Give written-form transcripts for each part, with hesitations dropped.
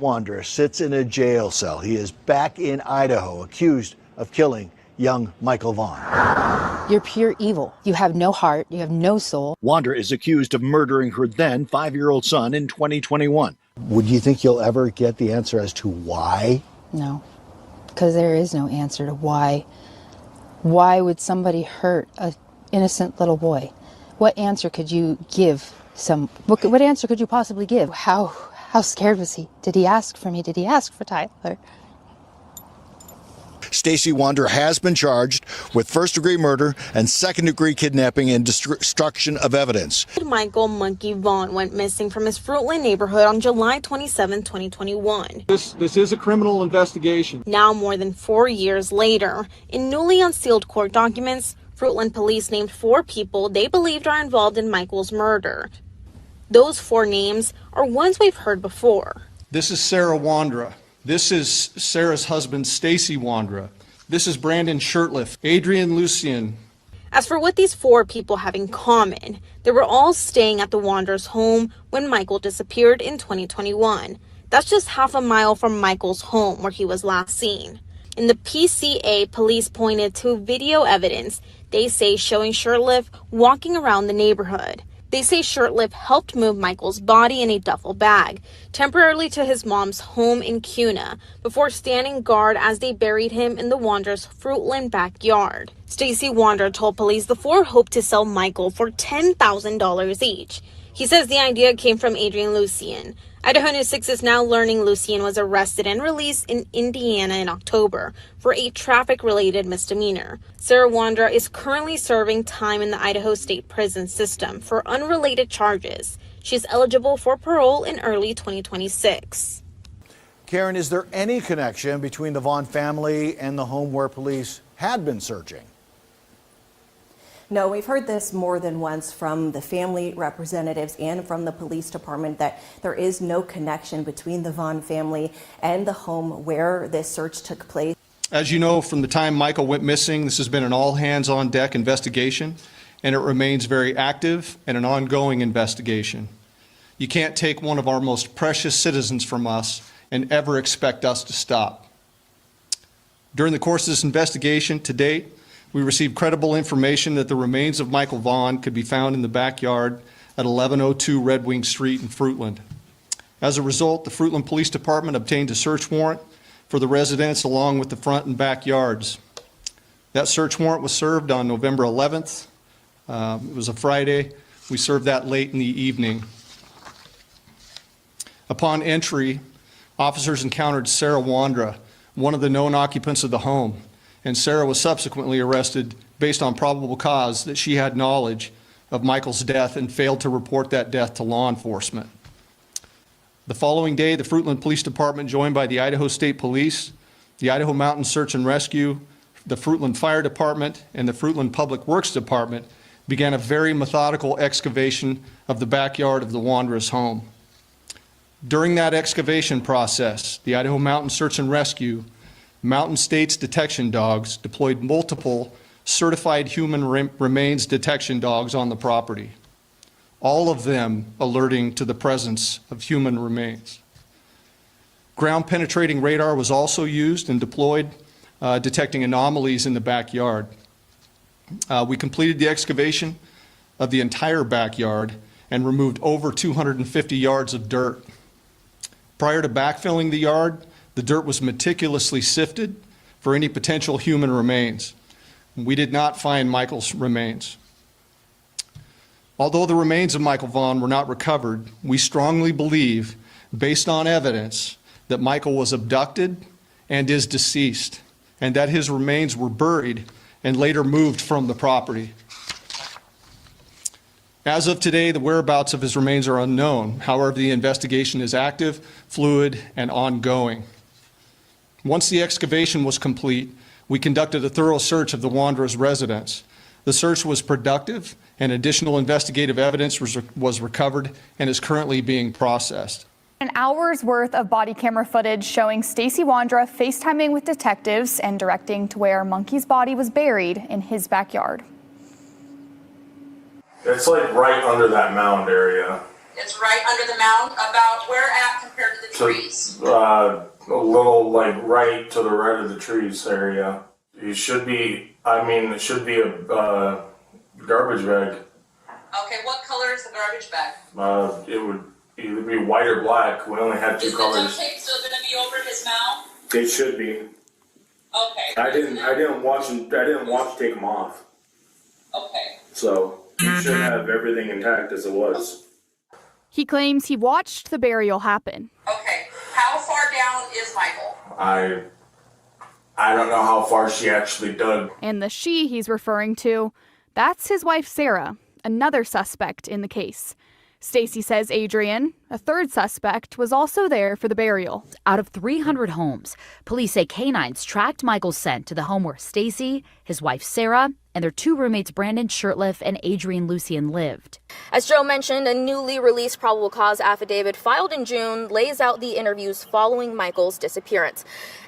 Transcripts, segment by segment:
Wandra sits in a jail cell. He is back in Idaho, accused of killing young Michael Vaughan. You're pure evil. You have no heart. You have no soul. Wandra is accused of murdering her then 5-year-old son in 2021. Would you think you'll ever get the answer as to why? No, because there is no answer to why. Why would somebody hurt an innocent little boy? What answer could you give? What answer could you possibly give? How scared was he? Did he ask for me? Did he ask for Tyler? Stacey Wondra has been charged with first-degree murder and second-degree kidnapping and destruction of evidence. Michael Monkey Vaughan went missing from his Fruitland neighborhood on July 27, 2021. This is a criminal investigation. Now, more than 4 years later, in newly unsealed court documents, Fruitland police named 4 people they believed are involved in Michael's murder. Those 4 names are ones we've heard before. This is Sarah Wandra. This is Sarah's husband, Stacey Wondra. This is Brandon Shurtliff, Adrian Lucien. As for what these 4 people have in common, they were all staying at the Wandra's home when Michael disappeared in 2021. That's just half a mile from Michael's home where he was last seen. In the PCA, police pointed to video evidence they say showing Shurtliff walking around the neighborhood. They say Shurtliff helped move Michael's body in a duffel bag temporarily to his mom's home in Kuna before standing guard as they buried him in the Wandra's Fruitland backyard. Stacey Wondra told police the 4 hoped to sell Michael for $10,000 each. He says the idea came from Adrian Lucien. Idaho News 6 is now learning Lucien was arrested and released in Indiana in October for a traffic-related misdemeanor. Sarah Wondra is currently serving time in the Idaho State Prison System for unrelated charges. She's eligible for parole in early 2026. Karen, is there any connection between the Vaughan family and the home where police had been searching? No, we've heard this more than once from the family representatives and from the police department that there is no connection between the Vaughan family and the home where this search took place. As you know, from the time Michael went missing, this has been an all-hands-on-deck investigation, and it remains very active and an ongoing investigation. You can't take one of our most precious citizens from us and ever expect us to stop. During the course of this investigation to date, we received credible information that the remains of Michael Vaughan could be found in the backyard at 1102 Red Wing Street in Fruitland. As a result, the Fruitland Police Department obtained a search warrant for the residence along with the front and backyards. That search warrant was served on November 11th. It was a Friday. We served that late in the evening. Upon entry, officers encountered Sarah Wondra, one of the known occupants of the home, and Sarah was subsequently arrested based on probable cause that she had knowledge of Michael's death and failed to report that death to law enforcement. The following day, the Fruitland Police Department, joined by the Idaho State Police, the Idaho Mountain Search and Rescue, the Fruitland Fire Department, and the Fruitland Public Works Department, began a very methodical excavation of the backyard of the Wandra's home. During that excavation process, the Idaho Mountain Search and Rescue, Mountain States detection dogs deployed multiple certified human remains detection dogs on the property, all of them alerting to the presence of human remains. Ground penetrating radar was also used and deployed, detecting anomalies in the backyard. We completed the excavation of the entire backyard and removed over 250 yards of dirt. Prior to backfilling the yard, the dirt was meticulously sifted for any potential human remains. We did not find Michael's remains. Although the remains of Michael Vaughan were not recovered, we strongly believe, based on evidence, that Michael was abducted and is deceased, and that his remains were buried and later moved from the property. As of today, the whereabouts of his remains are unknown. However, the investigation is active, fluid, and ongoing. Once the excavation was complete, we conducted a thorough search of the Wandra's residence. The search was productive, and additional investigative evidence was recovered and is currently being processed. An hour's worth of body camera footage showing Stacey Wondra FaceTiming with detectives and directing to where Monkey's body was buried in his backyard. It's like right under that mound area. It's right under the mound. About where at compared to the trees? A little like right to the right of the trees area. It should be, it should be a garbage bag. Okay, what color is the garbage bag? It would either be white or black. We only had two colors. Is the duct tape still going to be over his mouth? It should be. Okay. I didn't watch take them off. Okay. So you should have everything intact as it was. He claims he watched the burial happen. Okay. How far down is Michael? I don't know how far she actually dug. And the she he's referring to, that's his wife Sarah, another suspect in the case. Stacey says Adrian, a third suspect, was also there for the burial. Out of 300 homes, police say canines tracked Michael's scent to the home where Stacey, his wife Sarah, and their two roommates Brandon Shurtliff and Adrian Lucien lived. As Joe mentioned, a newly released probable cause affidavit filed in June lays out the interviews following Michael's disappearance.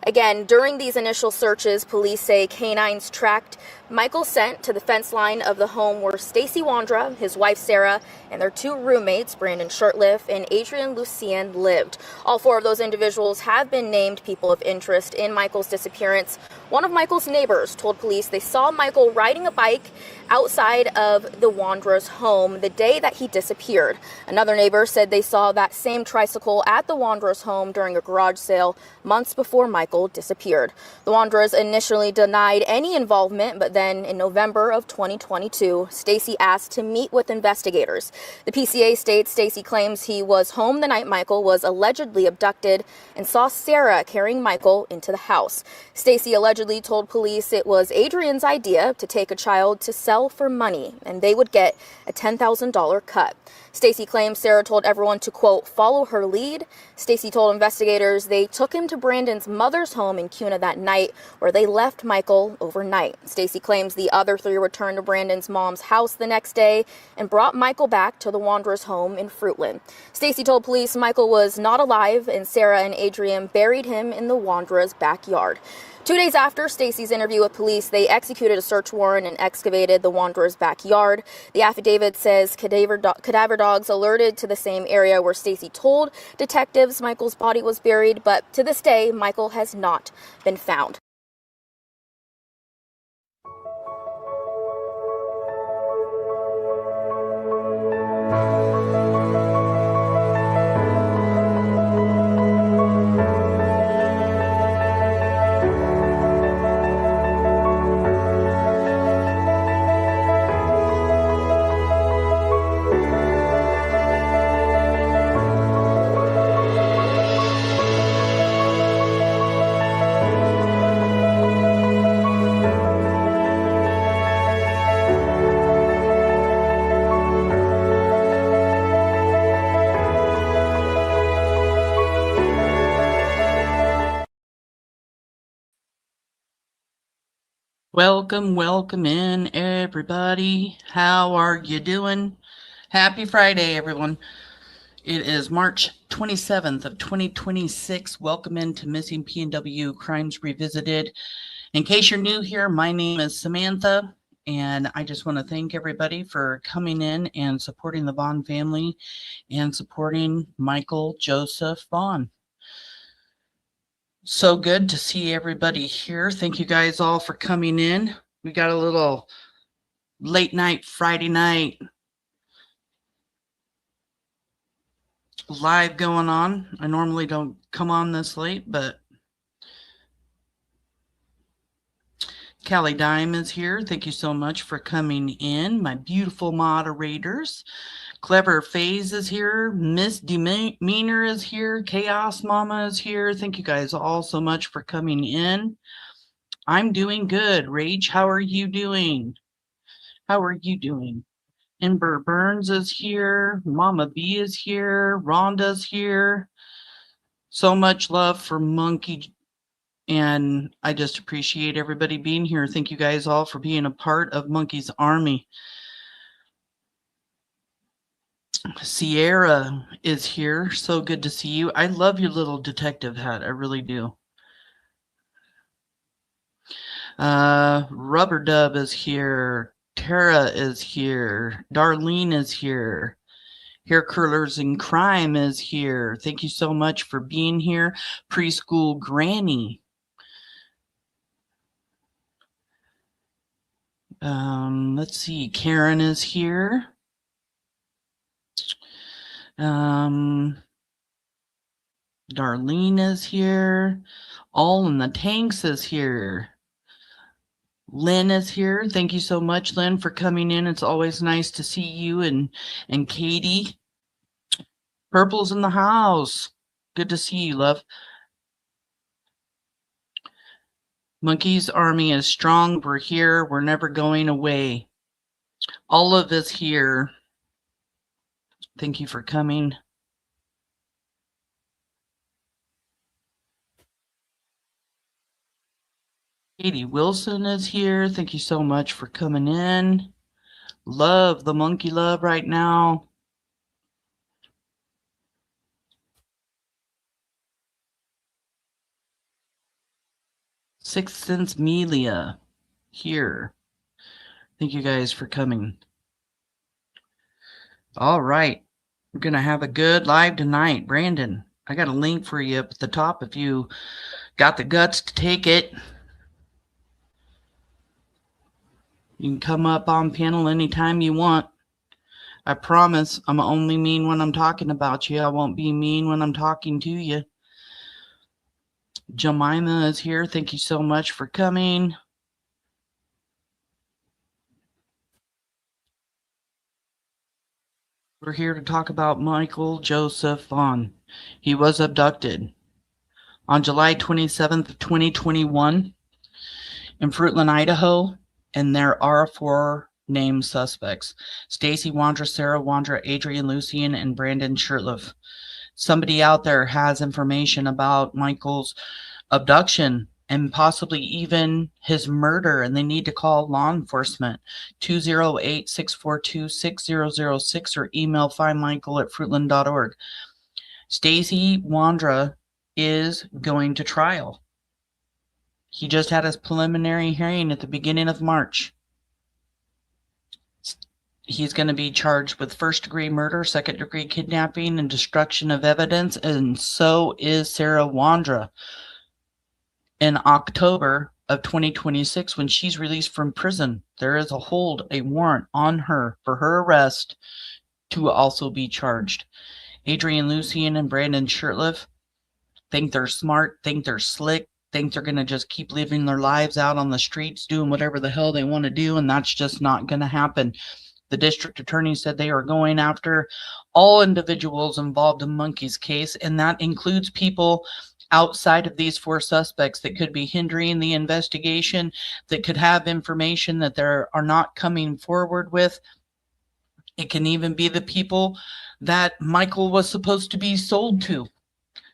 Again, during these initial searches, police say canines tracked Michael's scent to the fence line of the home where Stacey Wondra, his wife Sarah, and their two roommates, Brandon Shurtliff and Adrian Lucien, lived. All four of those individuals have been named people of interest in Michael's disappearance. One of Michael's neighbors told police they saw Michael riding a bike outside of the Wandra's home the day that he disappeared. Another neighbor said they saw that same tricycle at the Wandra's home during a garage sale months before Michael disappeared. The Wandras initially denied any involvement, but then in November of 2022, Stacey asked to meet with investigators. The PCA states Stacey claims he was home the night Michael was allegedly abducted and saw Sarah carrying Michael into the house. Stacey allegedly told police it was Adrian's idea to take a child to sell for money, and they would get a $10,000 cut. Stacey claims Sarah told everyone to, quote, follow her lead. Stacey told investigators they took him to Brandon's mother's home in Kuna that night, where they left Michael overnight. Stacey claims the other three returned to Brandon's mom's house the next day and brought Michael back to the Wanderer's home in Fruitland. Stacey told police Michael was not alive, and Sarah and Adrian buried him in the Wanderer's backyard. 2 days after Stacey's interview with police, they executed a search warrant and excavated the Wanderer's backyard. The affidavit says cadaver dogs alerted to the same area where Stacey told detectives Michael's body was buried, but to this day, Michael has not been found. Welcome in, everybody. How are you doing? Happy Friday, everyone. It is March 27th of 2026. Welcome into Missing PNW Crimes Revisited. In case you're new here, my name is Samantha, and I just want to thank everybody for coming in and supporting the Vaughan family and supporting Michael Joseph Vaughan. So good to see everybody here. Thank you guys all for coming in. We got a little late night Friday night live going on. I normally don't come on this late, but Callie Dime is here. Thank you so much for coming in. My beautiful moderators. Clever Phase is here. Miss Demeanor is here. Chaos Mama is here. Thank you guys all so much for coming in. I'm doing good. Rage, how are you doing? How are you doing? Ember Burns is here. Mama B is here. Rhonda's here. So much love for Monkey. And I just appreciate everybody being here. Thank you guys all for being a part of Monkey's Army. Sierra is here. So good to see you. I love your little detective hat. I really do. Rubber Dub is here. Tara is here. Darlene is here. Hair Curlers in Crime is here. Thank you so much for being here. Preschool Granny. Let's see. Karen is here. Darlene is here. All in the Tanks is here. Lynn is here. Thank you so much, Lynn, for coming in. It's always nice to see you and Katie. Purple's in the house. Good to see you, love. Monkey's army is strong. We're here. We're never going away. All of us here. Thank you for coming. Katie Wilson is here. Thank you so much for coming in. Love the monkey love right now. Sixth Sense Melia here. Thank you guys for coming. All right. We're going to have a good live tonight. Brandon, I got a link for you up at the top if you got the guts to take it. You can come up on panel anytime you want. I promise I'm only mean when I'm talking about you. I won't be mean when I'm talking to you. Jemima is here. Thank you so much for coming. We're here to talk about Michael Joseph Vaughan. He was abducted on July 27th, 2021 in Fruitland, Idaho. And there are 4 named suspects: Stacey Wondra, Sarah Wondra, Adrian Lucien, and Brandon Shurtliff. Somebody out there has information about Michael's abduction and possibly even his murder, and they need to call law enforcement. 208-642-6006 or email findmichael@fruitland.org. Stacey Wondra is going to trial. He just had his preliminary hearing at the beginning of March. He's going to be charged with first-degree murder, second-degree kidnapping, and destruction of evidence, and so is Sarah Wandra. In October of 2026, when she's released from prison, there is a warrant on her for her arrest to also be charged. Adrian Lucien and Brandon Shurtliff think they're smart, think they're slick, think they're going to just keep living their lives out on the streets, doing whatever the hell they want to do, and that's just not going to happen. The district attorney said they are going after all individuals involved in Monkey's case, and that includes people outside of these 4 suspects that could be hindering the investigation, that could have information that they are not coming forward with. It can even be the people that Michael was supposed to be sold to,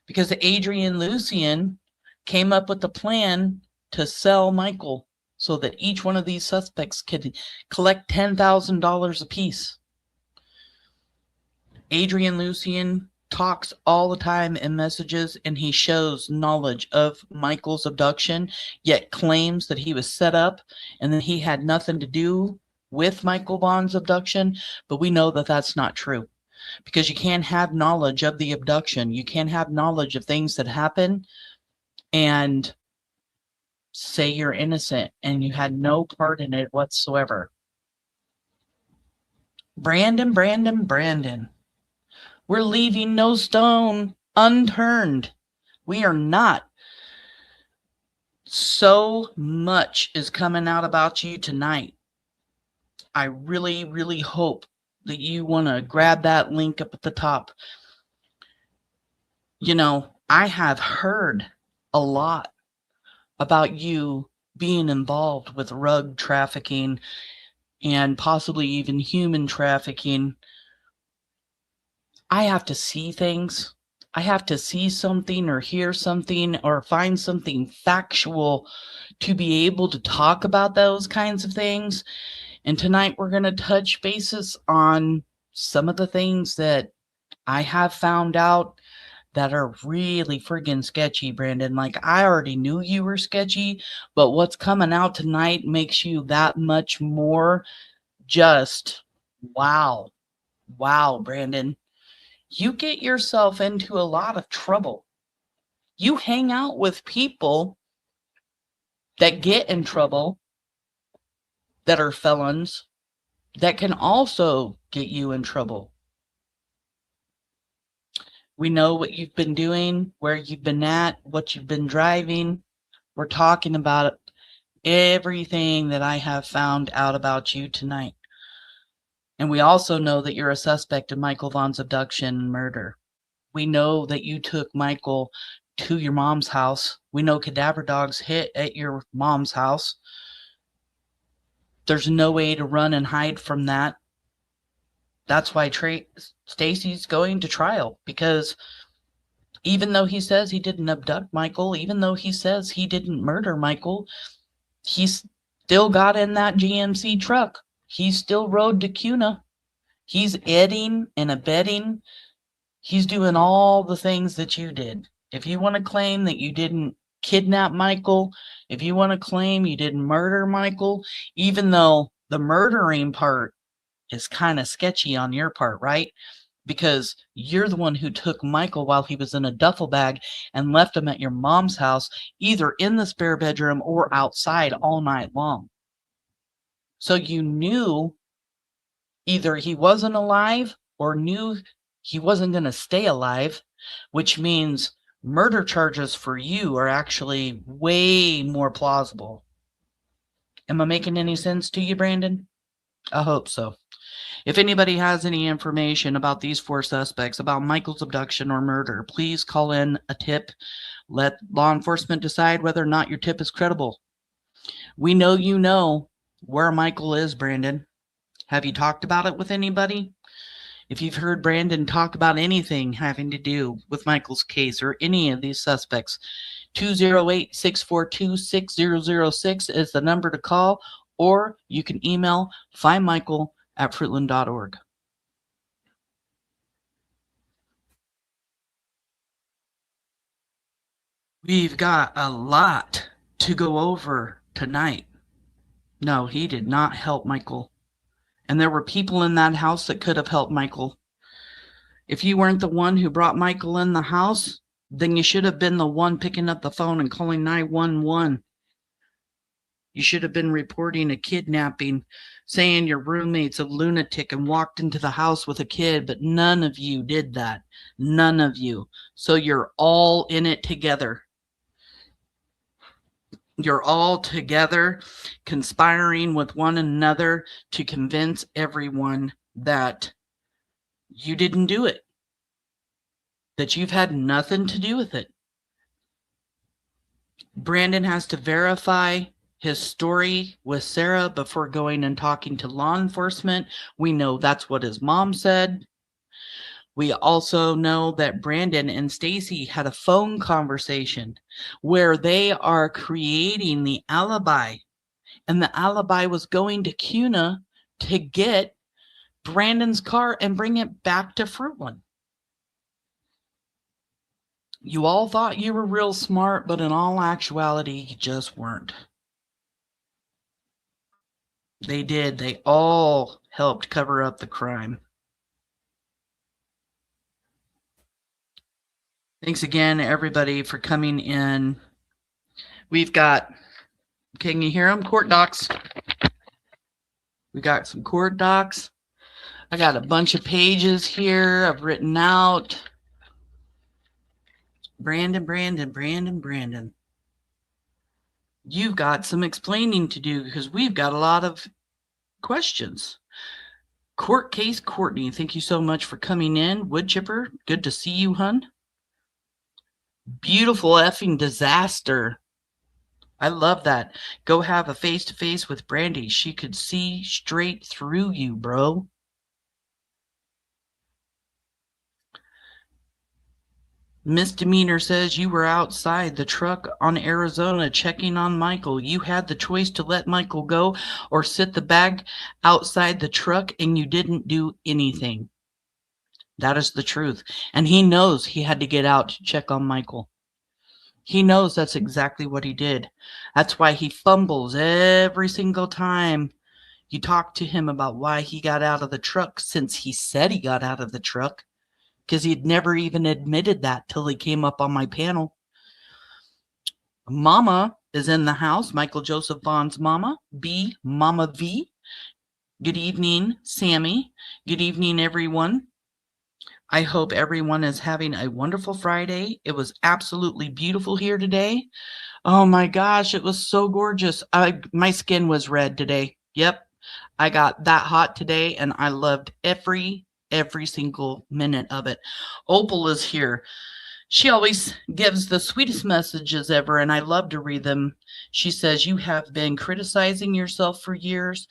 because Adrian Lucien came up with the plan to sell Michael so that each one of these suspects could collect $10,000 apiece. Adrian Lucien talks all the time in messages, and he shows knowledge of Michael's abduction, yet claims that he was set up and that he had nothing to do with Michael Vaughan's abduction. But we know that that's not true, because you can't have knowledge of the abduction. You can't have knowledge of things that happen and say you're innocent and you had no part in it whatsoever. Brandon. We're leaving no stone unturned. We are not. So much is coming out about you tonight. I really, really hope that you want to grab that link up at the top. You know, I have heard a lot about you being involved with drug trafficking and possibly even human trafficking. I have to see things. I have to see something or hear something or find something factual to be able to talk about those kinds of things. And tonight we're going to touch bases on some of the things that I have found out that are really friggin' sketchy, Brandon. Like, I already knew you were sketchy, but what's coming out tonight makes you that much more just wow. Wow, Brandon. you get yourself into a lot of trouble. You hang out with people that get in trouble, that are felons, that can also get you in trouble. We know what you've been doing, where you've been at, what you've been driving. We're talking about everything that I have found out about you tonight. And we also know that you're a suspect in Michael Vaughan's abduction and murder. We know that you took Michael to your mom's house. We know cadaver dogs hit at your mom's house. There's no way to run and hide from that. That's why Stacey's going to trial, because even though he says he didn't abduct Michael, even though he says he didn't murder Michael, he still got in that GMC truck. He still rode to Cuna. He's aiding and abetting. He's doing all the things that you did. If you want to claim that you didn't kidnap Michael, if you want to claim you didn't murder Michael, even though the murdering part is kind of sketchy on your part, right? Because you're the one who took Michael while he was in a duffel bag and left him at your mom's house, either in the spare bedroom or outside all night long. So you knew either he wasn't alive or knew he wasn't going to stay alive, which means murder charges for you are actually way more plausible. Am I making any sense to you, Brandon? I hope so. If anybody has any information about these 4 suspects, about Michael's abduction or murder, please call in a tip. Let law enforcement decide whether or not your tip is credible. We know you know where Michael is, Brandon. Have you talked about it with anybody? If you've heard Brandon talk about anything having to do with Michael's case or any of these suspects, 208-642-6006 is the number to call, or you can email findmichael@fruitland.org. We've got a lot to go over tonight. No, he did not help Michael. And there were people in that house that could have helped Michael. If you weren't the one who brought Michael in the house, then you should have been the one picking up the phone and calling 911. You should have been reporting a kidnapping, saying your roommate's a lunatic and walked into the house with a kid, but none of you did that. None of you. So you're all in it together. You're all together conspiring with one another to convince everyone that you didn't do it, that you've had nothing to do with it. Brandon has to verify his story with Sarah before going and talking to law enforcement. We know that's what his mom said. We also know that Brandon and Stacey had a phone conversation where they are creating the alibi. And the alibi was going to Cuna to get Brandon's car and bring it back to Fruitland. You all thought you were real smart, but in all actuality, you just weren't. They did. They all helped cover up the crime. Thanks again, everybody, for coming in. We've got, can you hear them? Court docs. We got some court docs. I got a bunch of pages here I've written out. Brandon. You've got some explaining to do because we've got a lot of questions. Court case Courtney, thank you so much for coming in. Wood chipper, good to see you, hun. Beautiful effing disaster. I love that. Go have a face-to-face with BRANDI. She could see straight through you, bro. Misdemeanor says you were outside the truck on Arizona checking on Michael. You had the choice to let Michael go or sit the bag outside the truck, and you didn't do anything. That is the truth. And he knows he had to get out to check on Michael. He knows that's exactly what he did. That's why he fumbles every single time you talk to him about why he got out of the truck, since he said he got out of the truck. because he'd never even admitted that till he came up on my panel. Mama is in the house, Michael Joseph Vaughan's mama, Mama V. Good evening, Sammy. Good evening, everyone. I hope everyone is having a wonderful Friday. It was absolutely beautiful here today. Oh my gosh, it was so gorgeous. My skin was red today. Yep, I got that hot today, and I loved every single minute of it. Opal is here. She always gives the sweetest messages ever, and I love to read them. She says, you have been criticizing yourself for years,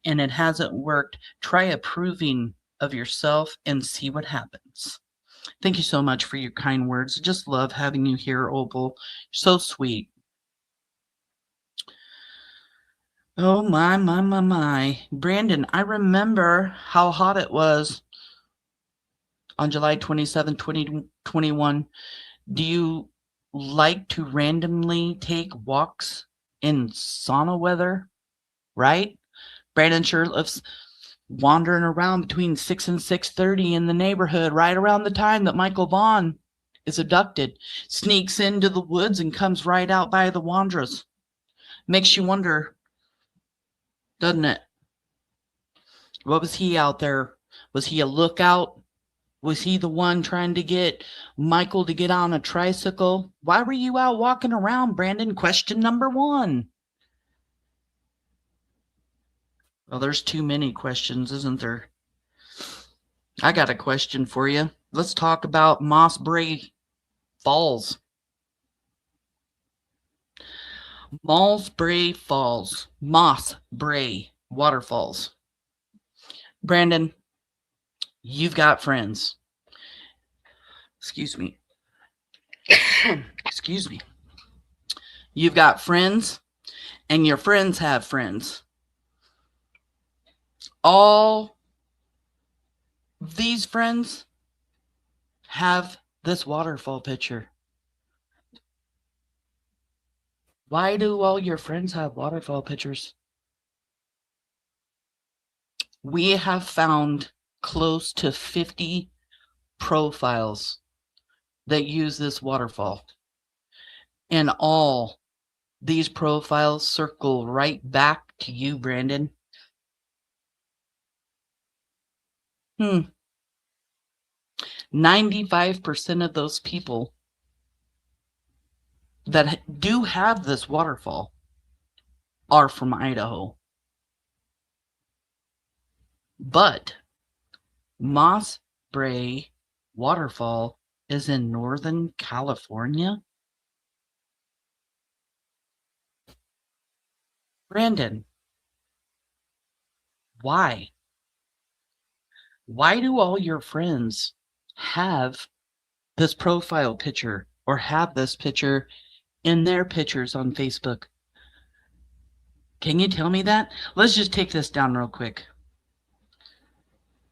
and it hasn't worked. Try approving of yourself and see what happens. Thank you so much for your kind words. Just love having you here, Opal. So sweet. Oh, my. Brandon, I remember how hot it was on July 27, 2021. Do you like to randomly take walks in sauna weather? Right? Brandon Shurtliff's wandering around between 6 and 6:30 in the neighborhood right around the time that Michael Vaughan is abducted. Sneaks into the woods and comes right out by the Wandras. Makes you wonder, doesn't it? What was he out there? Was he a lookout? Was he the one trying to get Michael to get on a tricycle? Why were you out walking around, Brandon? Question number 1. Well, there's too many questions, isn't there? I got a question for you. Let's talk about Moss Bray Falls. Moss Bray Falls. Moss Bray Waterfalls. Brandon, you've got friends. Excuse me. Excuse me. You've got friends, and your friends have friends. All these friends have this waterfall picture. Why do all your friends have waterfall pictures? We have found close to 50 profiles that use this waterfall. And all these profiles circle right back to you, Brandon. 95% of those people that do have this waterfall are from Idaho. But Moss Bray Waterfall is in Northern California. Brandon, why? Why do all your friends have this profile picture or have this picture in their pictures on Facebook? Can you tell me that? Let's just take this down real quick.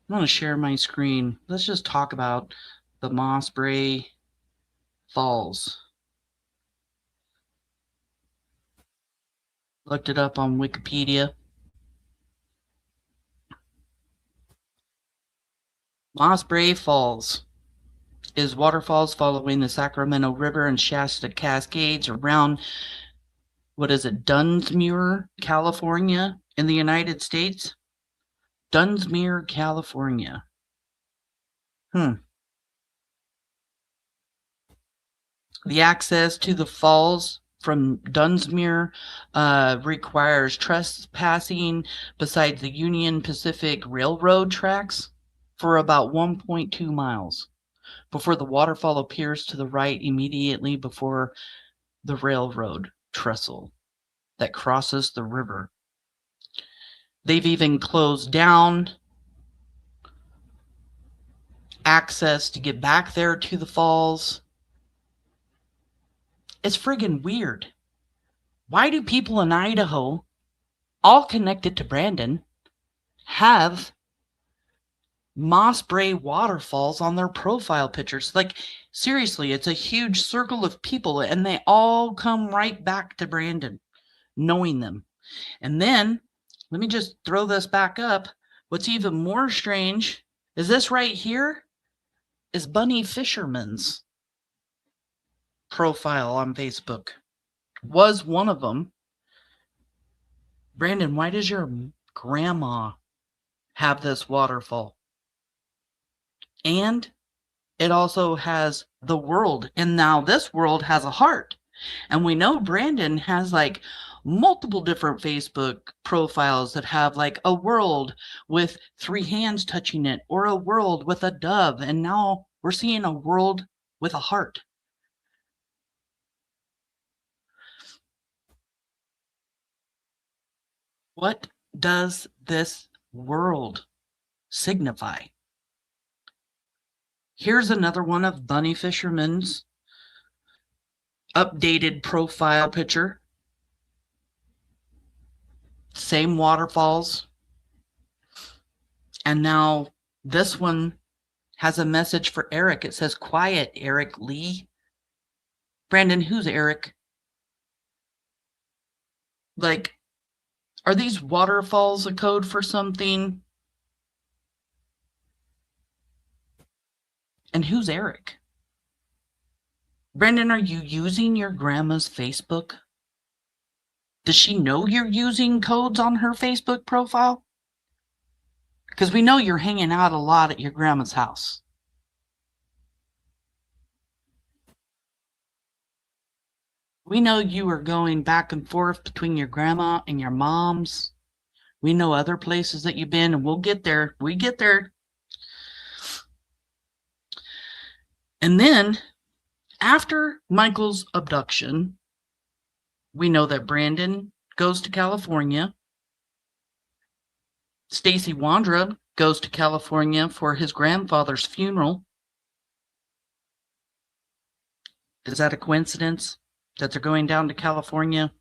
I'm going to share my screen. Let's just talk about the Moss Bray Falls. Looked it up on Wikipedia. Moss Bray Falls is waterfalls following the Sacramento River and Shasta Cascades around, Dunsmuir, California in the United States? Dunsmuir, California. The access to the falls from Dunsmuir requires trespassing beside the Union Pacific Railroad tracks for about 1.2 miles before the waterfall appears to the right immediately before the railroad trestle that crosses the river. They've even closed down access to get back there to the falls. It's friggin' weird. Why do people in Idaho, all connected to Brandon, have Moss Bray waterfalls on their profile pictures? Like, seriously, it's a huge circle of people, and they all come right back to Brandon, knowing them. And then, let me just throw this back up. What's even more strange is this right here. is Bunny Fisherman's profile on Facebook. Was one of them. Brandon, why does your grandma have this waterfall? And it also has the world. And now this world has a heart. And we know Brandon has like multiple different Facebook profiles that have like a world with 3 hands touching it, or a world with a dove. And now we're seeing a world with a heart. What does this world signify? Here's another one of Bunny Fisherman's updated profile picture. Same waterfalls. And now this one has a message for Eric. It says, "Quiet, Eric Lee." Brandon, who's Eric? Like, are these waterfalls a code for something? And who's Eric? Brandon, are you using your grandma's Facebook? Does she know you're using codes on her Facebook profile? Because we know you're hanging out a lot at your grandma's house. We know you are going back and forth between your grandma and your mom's. We know other places that you've been, and we'll get there. We get there. And then, after Michael's abduction, we know that Brandon goes to California. Stacey Wondra goes to California for his grandfather's funeral. Is that a coincidence that they're going down to California?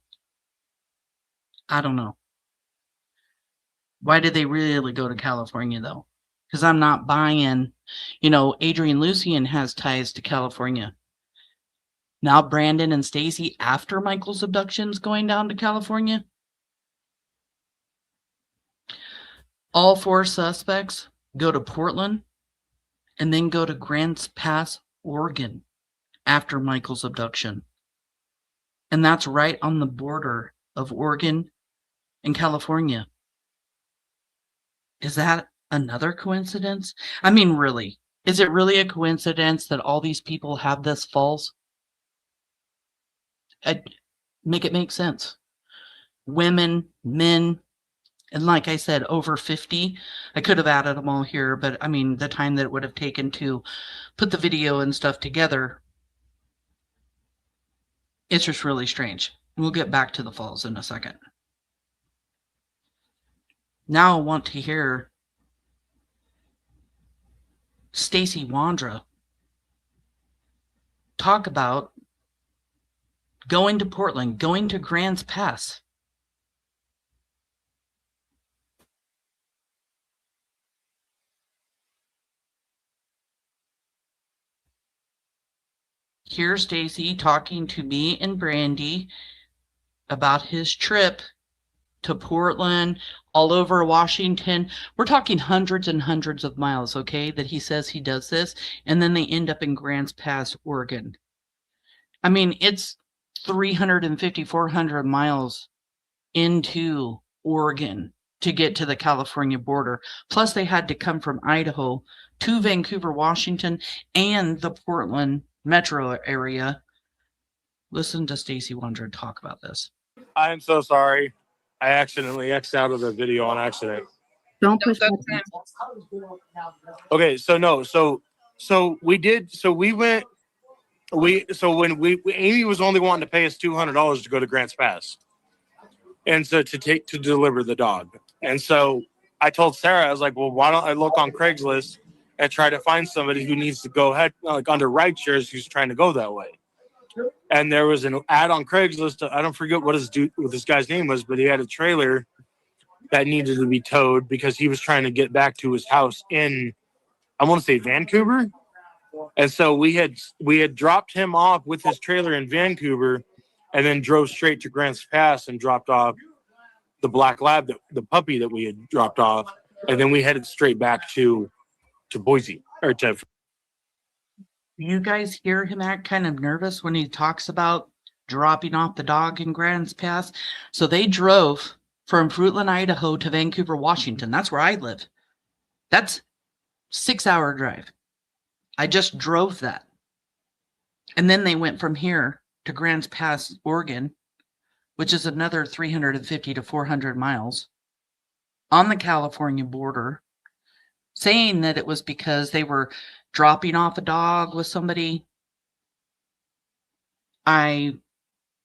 I don't know. Why did they really go to California, though? Because I'm not buying, Adrian Lucien has ties to California. Now Brandon and Stacey, after Michael's abductions, going down to California. All 4 suspects go to Portland and then go to Grants Pass, Oregon, after Michael's abduction. And that's right on the border of Oregon and California. Is that another coincidence? I mean, really, is it really a coincidence that all these people have this falls? Make it make sense. Women, men, and like I said, over 50. I could have added them all here, but I mean, the time that it would have taken to put the video and stuff together, it's just really strange. We'll get back to the falls in a second. Now I want to hear Stacey Wondra talk about going to Portland, going to Grants Pass. Here's Stacey talking to me and BRANDI about his trip to Portland, all over Washington. We're talking hundreds and hundreds of miles, okay, that he says he does this, and then they end up in Grants Pass, Oregon. I mean, it's 350, 400 miles into Oregon to get to the California border. Plus, they had to come from Idaho to Vancouver, Washington, and the Portland metro area. Listen to Stacey Wondra talk about this. I'm so sorry. I accidentally X'd out of the video on accident. Don't push buttons. Okay, when Amy was only wanting to pay us $200 to go to Grants Pass, and so to deliver the dog. And so I told Sarah, I was like, well, why don't I look on Craigslist and try to find somebody who needs to go ahead, like under ride shares, who's trying to go that way. And there was an ad on Craigslist. I don't forget what this guy's name was, but he had a trailer that needed to be towed because he was trying to get back to his house in, I want to say, Vancouver. And so we had dropped him off with his trailer in Vancouver, and then drove straight to Grants Pass and dropped off the black lab, the puppy that we had dropped off, and then we headed straight back to Boise or to. You guys hear him act kind of nervous when he talks about dropping off the dog in Grants Pass? So they drove from Fruitland, Idaho to Vancouver, Washington. That's where I live. That's 6-hour drive. I just drove that. And then they went from here to Grants Pass, Oregon, which is another 350 to 400 miles on the California border, saying that it was because they were dropping off a dog with somebody.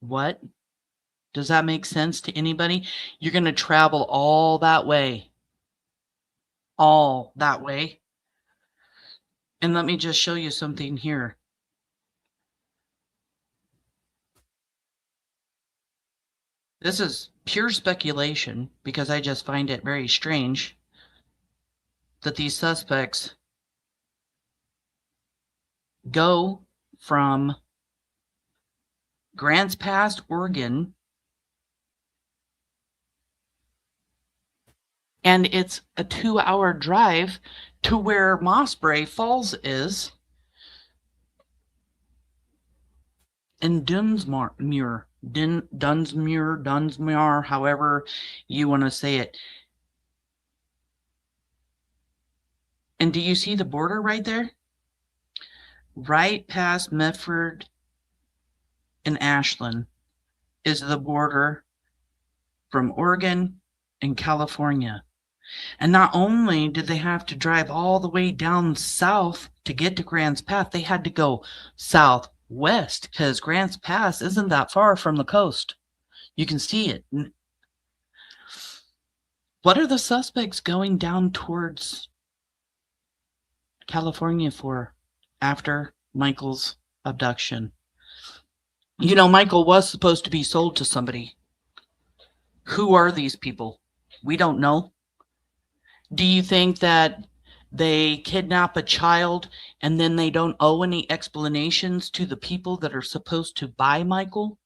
What? Does that make sense to anybody? You're going to travel all that way. All that way. And let me just show you something here. This is pure speculation because I just find it very strange that these suspects go from Grants Pass, Oregon, and it's a 2-hour drive to where Mossbrae Falls is in Dunsmuir, however you want to say it. And do you see the border right there? Right past Medford and Ashland is the border from Oregon and California. And not only did they have to drive all the way down south to get to Grants Pass, they had to go southwest because Grants Pass isn't that far from the coast. You can see it. What are the suspects going down towards California for after Michael's abduction? You know, Michael was supposed to be sold to somebody. Who are these people? We don't know. Do you think that they kidnap a child and then they don't owe any explanations to the people that are supposed to buy Michael?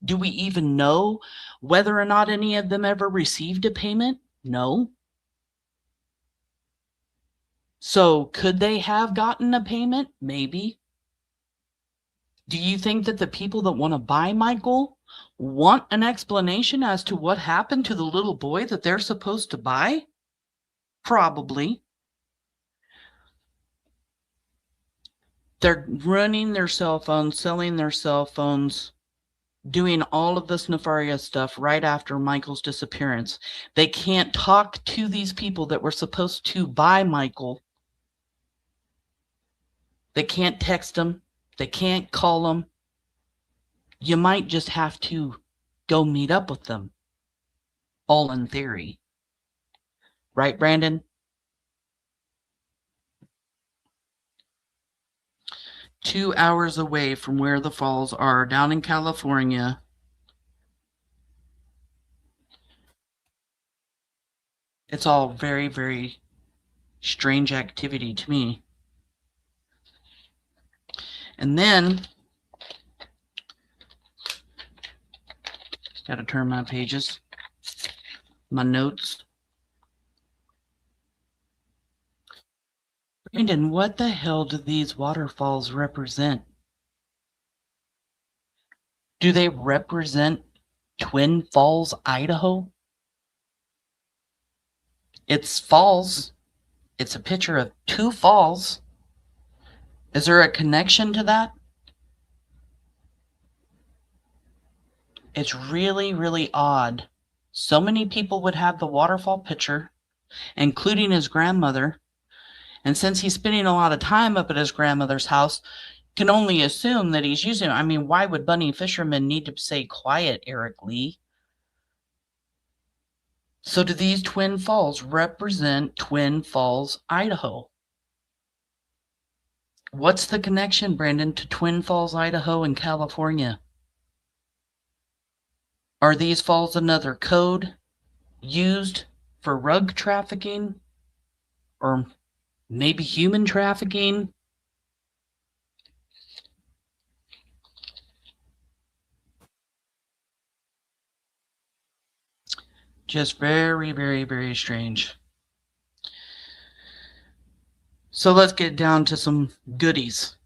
Do we even know whether or not any of them ever received a payment? No. So could they have gotten a payment? Maybe. Do you think that the people that want to buy Michael want an explanation as to what happened to the little boy that they're supposed to buy? Probably. They're running their cell phones, selling their cell phones, doing all of this nefarious stuff right after Michael's disappearance. They can't talk to these people that were supposed to buy Michael. They can't text them. They can't call them. You might just have to go meet up with them. All in theory. Right, Brandon? 2 hours away from where the falls are, down in California. It's all very, very strange activity to me. And then, got to turn my pages, my notes. Brandon, what the hell do these waterfalls represent? Do they represent Twin Falls, Idaho? It's falls. It's a picture of 2 falls. Is there a connection to that? It's really, really odd. So many people would have the waterfall picture, including his grandmother. And since he's spending a lot of time up at his grandmother's house, can only assume that he's using it. I mean, why would bunny fishermen need to say quiet, Eric Lee? So do these Twin Falls represent Twin Falls, Idaho? What's the connection, Brandon, to Twin Falls, Idaho and California? Are these falls another code used for rug trafficking? Or maybe human trafficking? Just very, very, very strange. So let's get down to some goodies.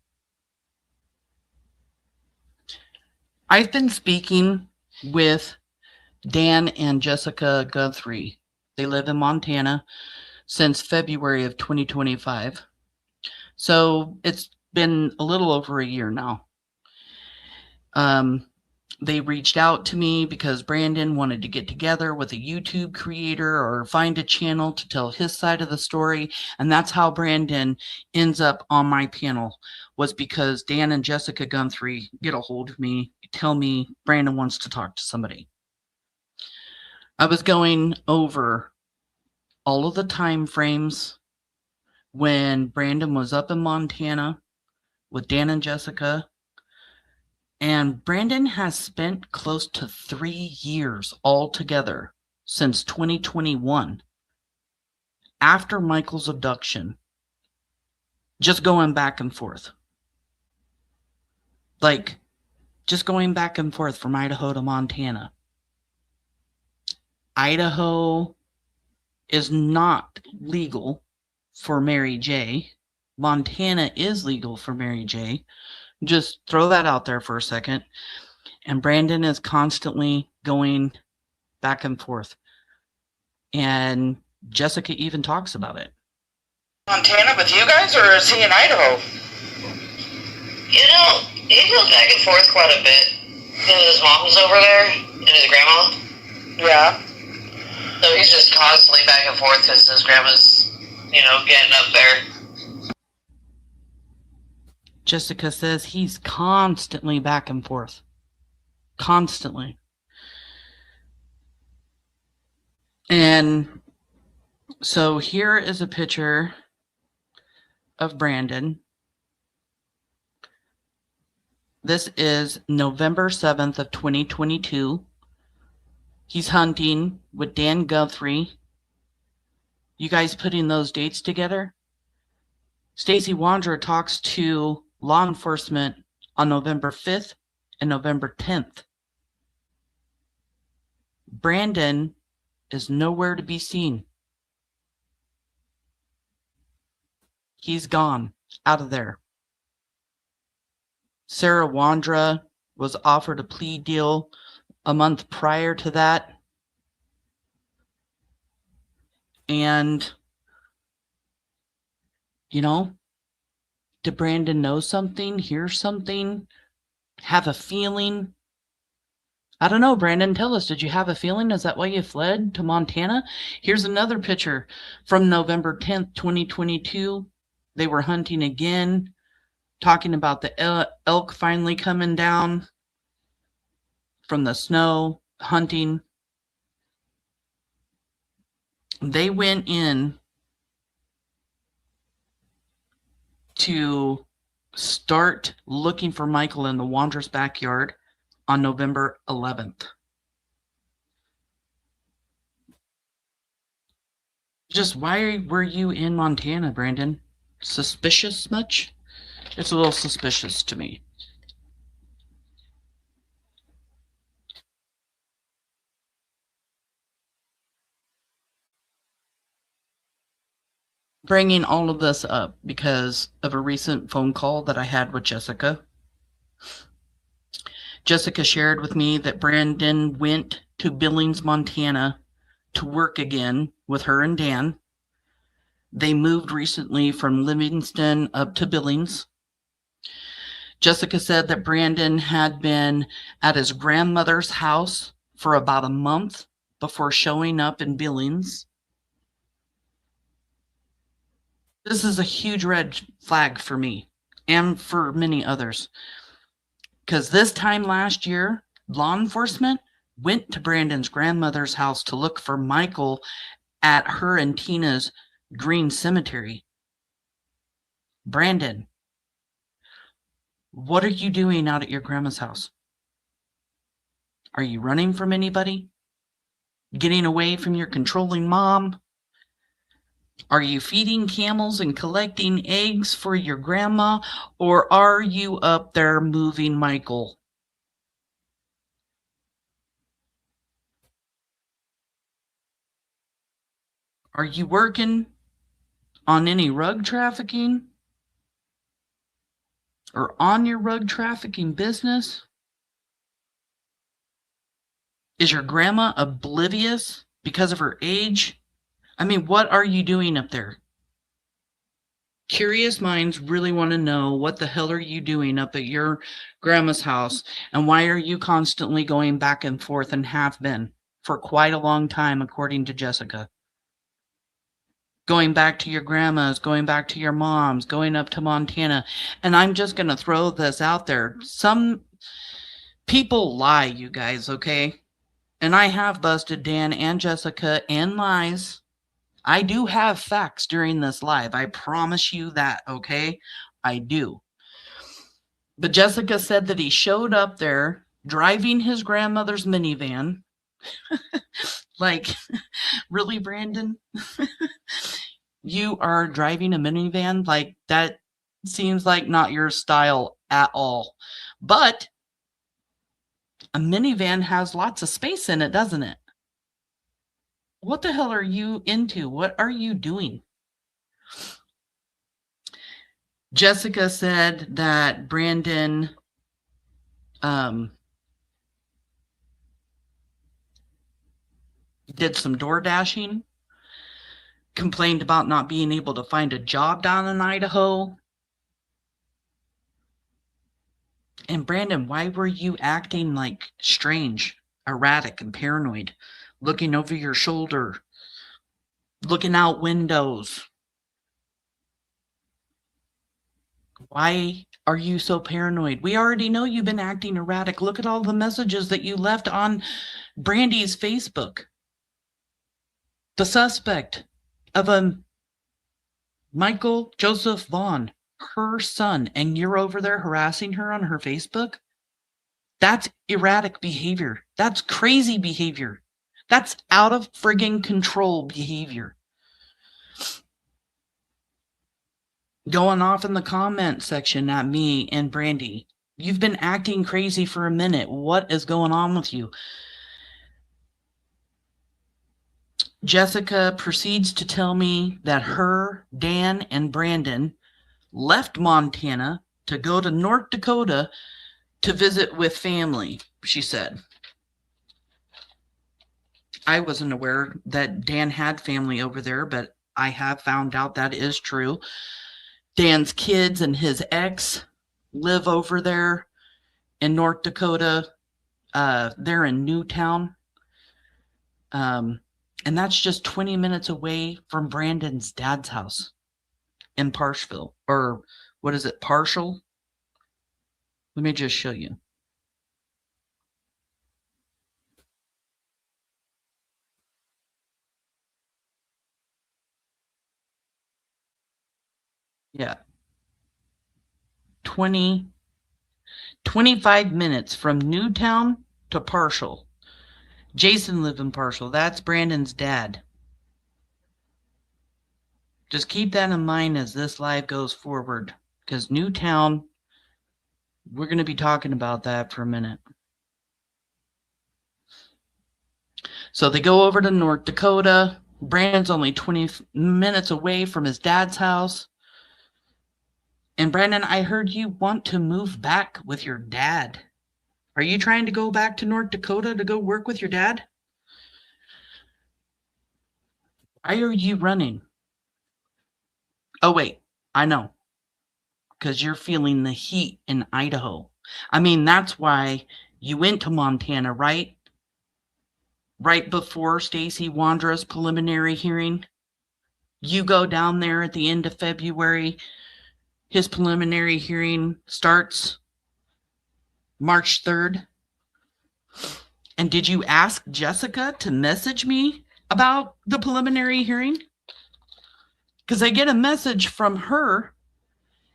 I've been speaking with Dan and Jessica Guthrie. They live in Montana since February of 2025. So it's been a little over a year now. They reached out to me because Brandon wanted to get together with a YouTube creator or find a channel to tell his side of the story. And that's how Brandon ends up on my panel, was because Dan and Jessica Guthrie get a hold of me, tell me Brandon wants to talk to somebody. I was going over all of the time frames when Brandon was up in Montana with Dan and Jessica. And Brandon has spent close to 3 years altogether since 2021 after Michael's abduction, just going back and forth. Like, just going back and forth from Idaho to Montana. Idaho is not legal for Mary J. Montana is legal for Mary J. Just throw that out there for a second. And Brandon is constantly going back and forth. And Jessica even talks about it. Montana with you guys, or is he in Idaho? You know, he goes back and forth quite a bit. Because his mom was over there, and his grandma. Yeah. So he's just constantly back and forth because his grandma's, getting up there. Jessica says he's constantly back and forth. Constantly. And so here is a picture of Brandon. This is November 7th of 2022. He's hunting with Dan Guthrie. You guys putting those dates together? Stacey Wondra talks to law enforcement on November 5th and November 10th. Brandon is nowhere to be seen. He's gone out of there. Sarah Wandra was offered a plea deal a month prior to that. And, did Brandon know something, hear something, have a feeling? I don't know, Brandon, tell us, did you have a feeling? Is that why you fled to Montana? Here's another picture from November 10th, 2022. They were hunting again, talking about the elk finally coming down from the snow, hunting. They went in to start looking for Michael in the Wandra's backyard on November 11th. Just why were you in Montana, Brandon? Suspicious much? It's a little suspicious to me. Bringing all of this up because of a recent phone call that I had with Jessica. Jessica shared with me that Brandon went to Billings, Montana to work again with her and Dan. They moved recently from Livingston up to Billings. Jessica said that Brandon had been at his grandmother's house for about a month before showing up in Billings. This is a huge red flag for me and for many others. Because this time last year, law enforcement went to Brandon's grandmother's house to look for Michael at her and Tina's green cemetery. Brandon, what are you doing out at your grandma's house? Are you running from anybody? Getting away from your controlling mom? Are you feeding camels and collecting eggs for your grandma? Or are you up there moving Michael? Are you working on any rug trafficking? Or on your rug trafficking business? Is your grandma oblivious because of her age? I mean, what are you doing up there? Curious minds really want to know, what the hell are you doing up at your grandma's house? And why are you constantly going back and forth, and have been for quite a long time, according to Jessica? Going back to your grandma's, going back to your mom's, going up to Montana. And I'm just going to throw this out there. Some people lie, you guys, okay? And I have busted Dan and Jessica in lies. I do have facts during this live. I promise you that, okay? I do. But Jessica said that he showed up there driving his grandmother's minivan. Like, really, Brandon? You are driving a minivan? Like, that seems like not your style at all. But a minivan has lots of space in it, doesn't it? What the hell are you into? What are you doing? Jessica said that Brandon did some door dashing, complained about not being able to find a job down in Idaho. And Brandon, why were you acting like strange, erratic, and paranoid? Looking over your shoulder, looking out windows. Why are you so paranoid? We already know you've been acting erratic. Look at all the messages that you left on Brandi's Facebook. The suspect of a Michael Joseph Vaughan, her son, and you're over there harassing her on her Facebook? That's erratic behavior. That's crazy behavior. That's out of friggin' control behavior. Going off in the comment section at me and Brandi. You've been acting crazy for a minute. What is going on with you? Jessica proceeds to tell me that her, Dan, and Brandon left Montana to go to North Dakota to visit with family, she said. I wasn't aware that Dan had family over there, but I have found out that is true. Dan's kids and his ex live over there in North Dakota. They're in Newtown. And that's just 20 minutes away from Brandon's dad's house in Parshville. Or what is it, Partial? Let me just show you. Yeah. 25 minutes from Newtown to Partial. Jason lived in Partial. That's Brandon's dad. Just keep that in mind as this live goes forward, because Newtown, we're going to be talking about that for a minute. So they go over to North Dakota. Brandon's only 20 minutes away from his dad's house. And Brandon, I heard you want to move back with your dad. Are you trying to go back to North Dakota to go work with your dad? Why are you running? Oh, wait, I know. Because you're feeling the heat in Idaho. I mean, that's why you went to Montana, right? Right before Stacey Wondra's preliminary hearing. You go down there at the end of February. His preliminary hearing starts March 3rd. And did you ask Jessica to message me about the preliminary hearing? Because I get a message from her,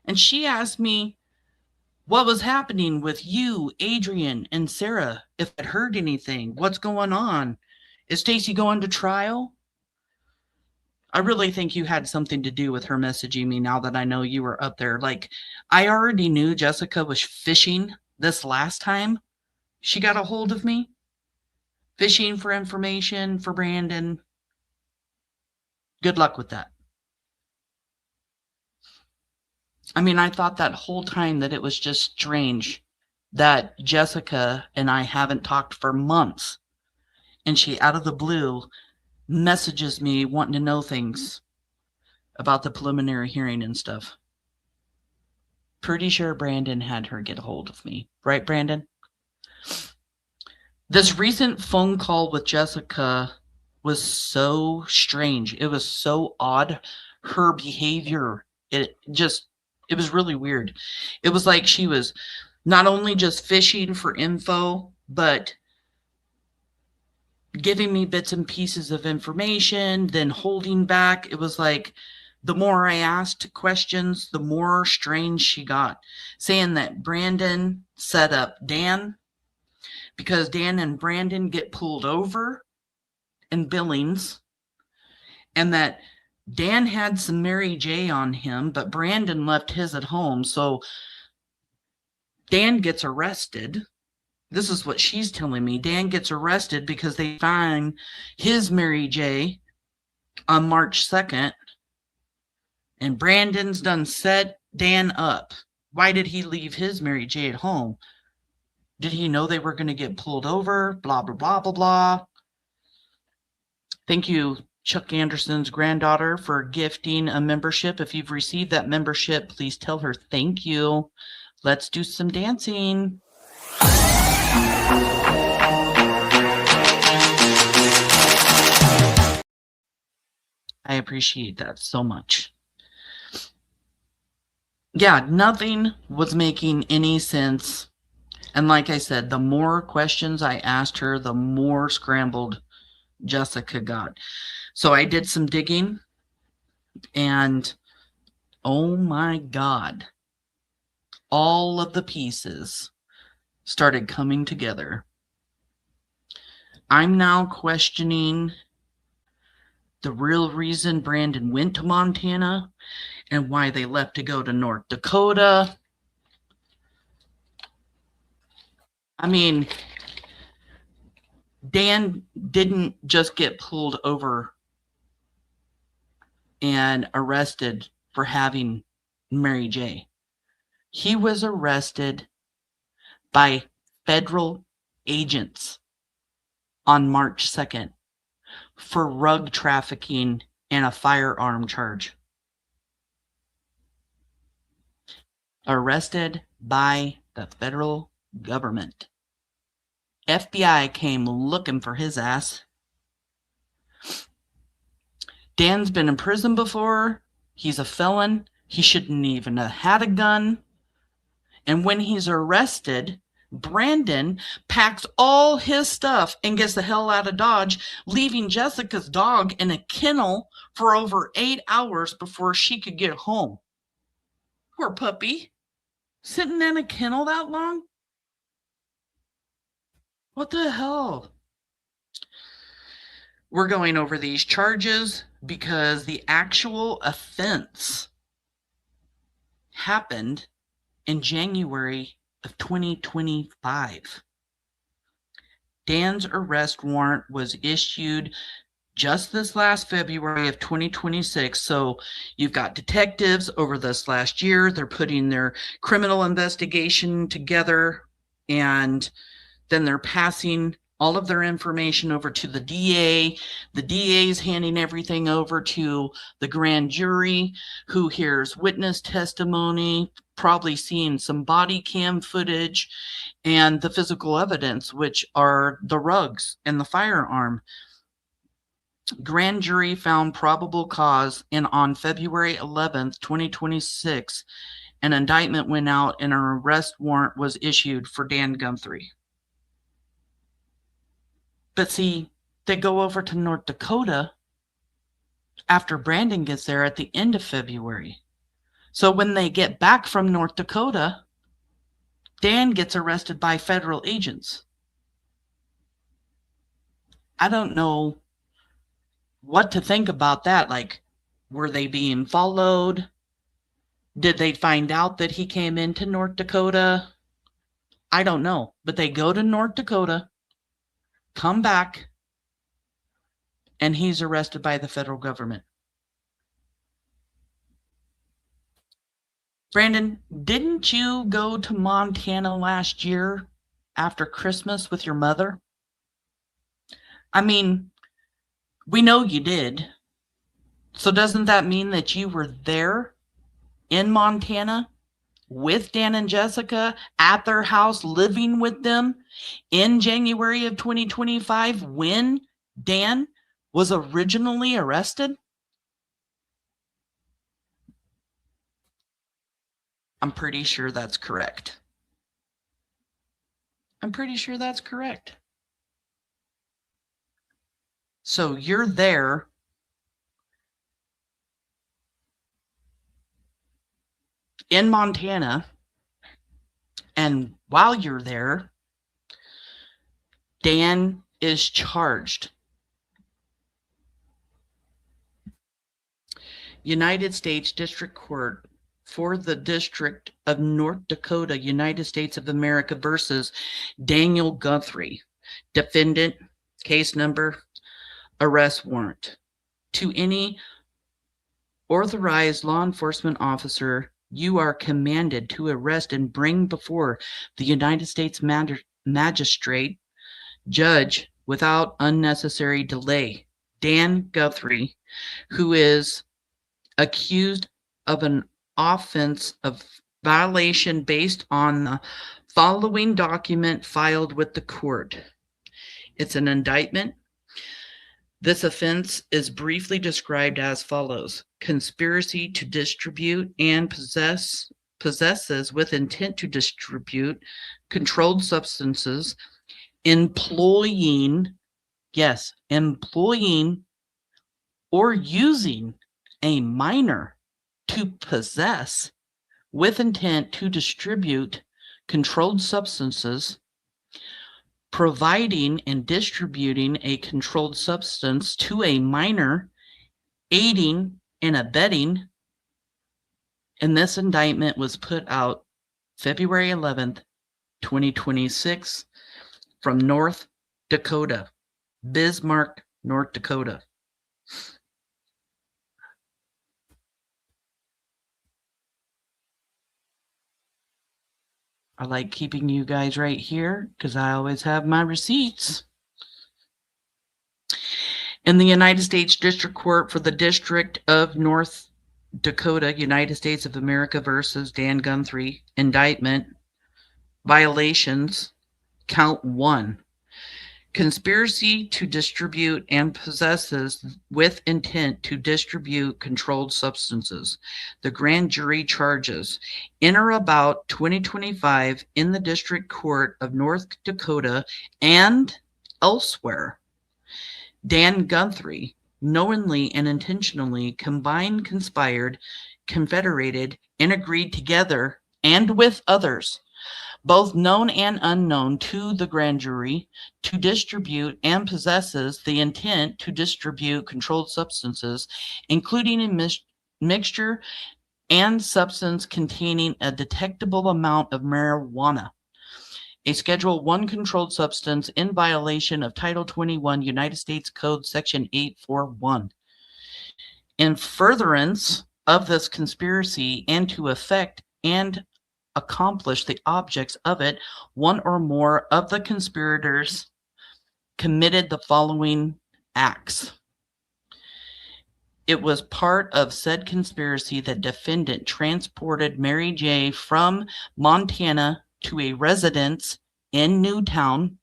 and she asked me what was happening with you, Adrian, and Sarah, if I'd heard anything. What's going on? Is Stacey going to trial? I really think you had something to do with her messaging me now that I know you were up there. Like, I already knew Jessica was fishing this last time she got a hold of me. Fishing for information for Brandon. Good luck with that. I mean, I thought that whole time that it was just strange that Jessica and I haven't talked for months. and she, out of the blue, messages me wanting to know things about the preliminary hearing and stuff. Pretty sure Brandon had her get a hold of me. Right, Brandon? This recent phone call with Jessica was so strange. It was so odd. Her behavior, it was really weird. It was like she was not only just fishing for info, but giving me bits and pieces of information, then holding back. It was like the more I asked questions, the more strange she got, saying that Brandon set up Dan because Dan and Brandon get pulled over in Billings, and that Dan had some Mary J on him, but Brandon left his at home. So Dan gets arrested. This is what she's telling me. Dan gets arrested because they find his Mary J on March 2nd. And Brandon's done set Dan up. Why did he leave his Mary J at home? Did he know they were going to get pulled over? Blah, blah, blah, blah, blah. Thank you, Chuck Anderson's granddaughter, for gifting a membership. If you've received that membership, please tell her thank you. Let's do some dancing. I appreciate that so much. Yeah, nothing was making any sense. And like I said, the more questions I asked her, the more scrambled Jessica got. So I did some digging, and oh my God, all of the pieces started coming together. I'm now questioning the real reason Brandon went to Montana and why they left to go to North Dakota. I mean, Dan didn't just get pulled over and arrested for having Mary J. He was arrested by federal agents on March 2nd for rug trafficking and a firearm charge. Arrested by the federal government. FBI came looking for his ass. Dan's been in prison before. He's a felon. He shouldn't even have had a gun. And when he's arrested, Brandon packs all his stuff and gets the hell out of Dodge, leaving Jessica's dog in a kennel for over 8 hours before she could get home. Poor puppy. Sitting in a kennel that long? What the hell? We're going over these charges because the actual offense happened in January of 2025. Dan's arrest warrant was issued just this last February of 2026. So you've got detectives over this last year. They're putting their criminal investigation together, and then they're passing all of their information over to the DA. The DA is handing everything over to the grand jury, who hears witness testimony, probably seeing some body cam footage, and the physical evidence, which are the rugs and the firearm. Grand jury found probable cause, and on February 11th, 2026, an indictment went out and an arrest warrant was issued for Dan Guthrie. But see, they go over to North Dakota after Brandon gets there at the end of February. So when they get back from North Dakota, Dan gets arrested by federal agents. I don't know what to think about that. Like, were they being followed? Did they find out that he came into North Dakota? I don't know. But they go to North Dakota, come back, and he's arrested by the federal government. Brandon, didn't you go to Montana last year after Christmas with your mother? I mean, we know you did. So doesn't that mean that you were there in Montana with Dan and Jessica at their house, living with them in January of 2025 when Dan was originally arrested? I'm pretty sure that's correct. I'm pretty sure that's correct. So you're there in Montana, and while you're there, Dan is charged. United States District Court for the District of North Dakota, United States of America versus Daniel Guthrie. Defendant, case number, arrest warrant. To any authorized law enforcement officer, you are commanded to arrest and bring before the United States magistrate judge without unnecessary delay Dan Guthrie, who is accused of an offense of violation based on the following document filed with the court. It's an indictment. This offense is briefly described as follows: conspiracy to distribute and possesses with intent to distribute controlled substances, employing or using a minor to possess with intent to distribute controlled substances, providing and distributing a controlled substance to a minor, aiding and abetting. And this indictment was put out February 11th, 2026 from North Dakota, Bismarck, North Dakota. I like keeping you guys right here because I always have my receipts. In the United States District Court for the District of North Dakota, United States of America versus Dan Guthrie, indictment, violations, count 1. Conspiracy to distribute and possesses with intent to distribute controlled substances. The grand jury charges in or about 2025 in the District Court of North Dakota and elsewhere. Dan Guthrie knowingly and intentionally combined, conspired, confederated, and agreed together and with others, both known and unknown to the grand jury, to distribute and possesses the intent to distribute controlled substances, including a mixture and substance containing a detectable amount of marijuana, a Schedule I controlled substance in violation of Title 21 United States Code Section 841. In furtherance of this conspiracy and to effect and accomplish the objects of it, one or more of the conspirators committed the following acts. It was part of said conspiracy that defendant transported Mary J. from Montana to a residence in Newtown.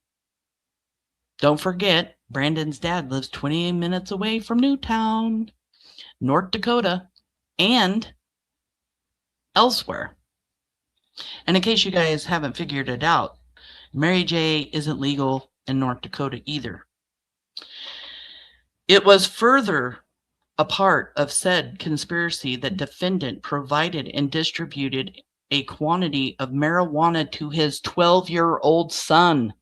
Don't forget, Brandon's dad lives 28 minutes away from Newtown, North Dakota, and elsewhere. And in case you guys haven't figured it out, Mary J. isn't legal in North Dakota either. It was further a part of said conspiracy that defendant provided and distributed a quantity of marijuana to his 12-year-old son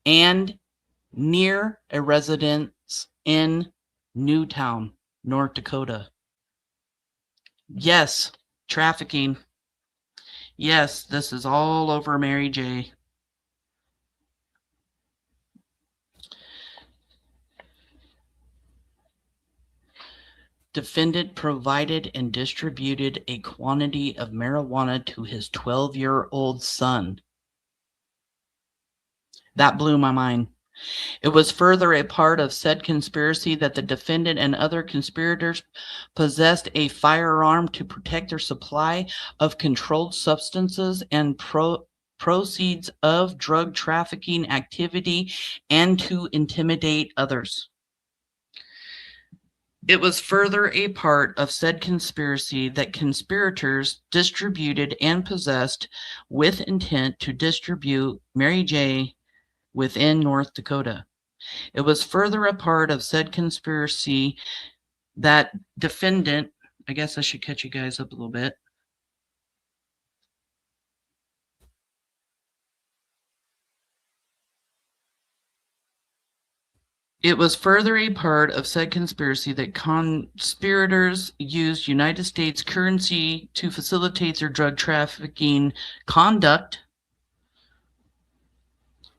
and near a residence in Newtown, North Dakota. Yes, trafficking. Yes, this is all over Mary J. Defendant provided and distributed a quantity of marijuana to his 12-year-old son That blew my mind. It was further a part of said conspiracy that the defendant and other conspirators possessed a firearm to protect their supply of controlled substances and proceeds of drug trafficking activity and to intimidate others. It was further a part of said conspiracy that conspirators distributed and possessed with intent to distribute Mary J. within North Dakota. It was further a part of said conspiracy that defendant, I guess I should catch you guys up a little bit. It was further a part of said conspiracy that conspirators used United States currency to facilitate their drug trafficking conduct.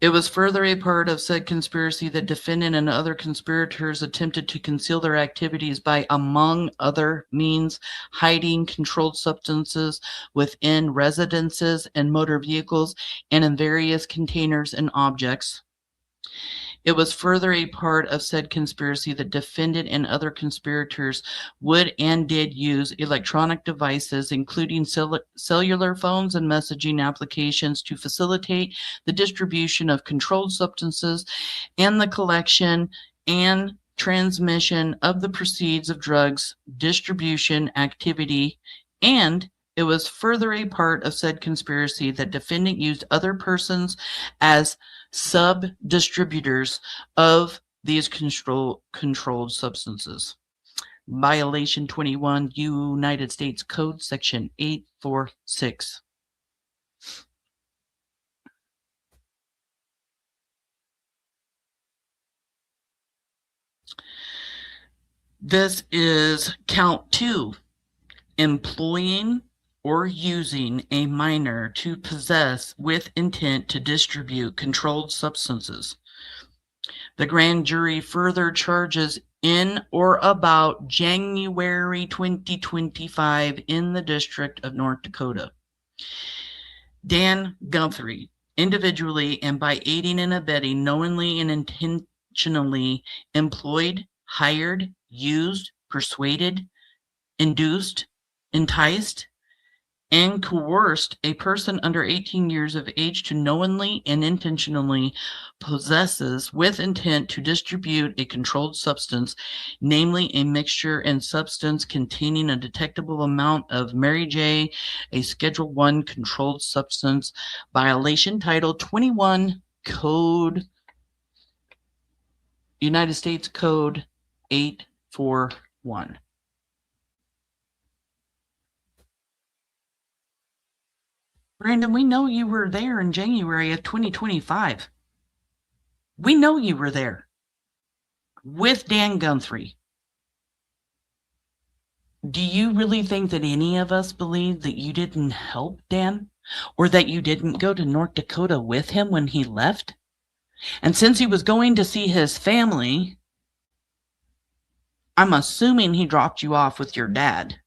It was further a part of said conspiracy that defendant and other conspirators attempted to conceal their activities by, among other means, hiding controlled substances within residences and motor vehicles and in various containers and objects. It was further a part of said conspiracy that defendant and other conspirators would and did use electronic devices, including cellular phones and messaging applications, to facilitate the distribution of controlled substances and the collection and transmission of the proceeds of drugs distribution activity. And it was further a part of said conspiracy that defendant used other persons as sub-distributors of these controlled substances. Violation 21, United States Code, Section 846. This is count 2, employing or using a minor to possess with intent to distribute controlled substances. The grand jury further charges in or about January 2025 in the District of North Dakota. Dan Guthrie, individually and by aiding and abetting, knowingly and intentionally employed, hired, used, persuaded, induced, enticed, and coerced a person under 18 years of age to knowingly and intentionally possesses with intent to distribute a controlled substance, namely a mixture and substance containing a detectable amount of Mary J., a Schedule I controlled substance, violation Title 21 Code, United States Code 841. Brandon, we know you were there in January of 2025. We know you were there with Dan Guthrie. Do you really think that any of us believe that you didn't help Dan, or that you didn't go to North Dakota with him when he left? And since he was going to see his family, I'm assuming he dropped you off with your dad,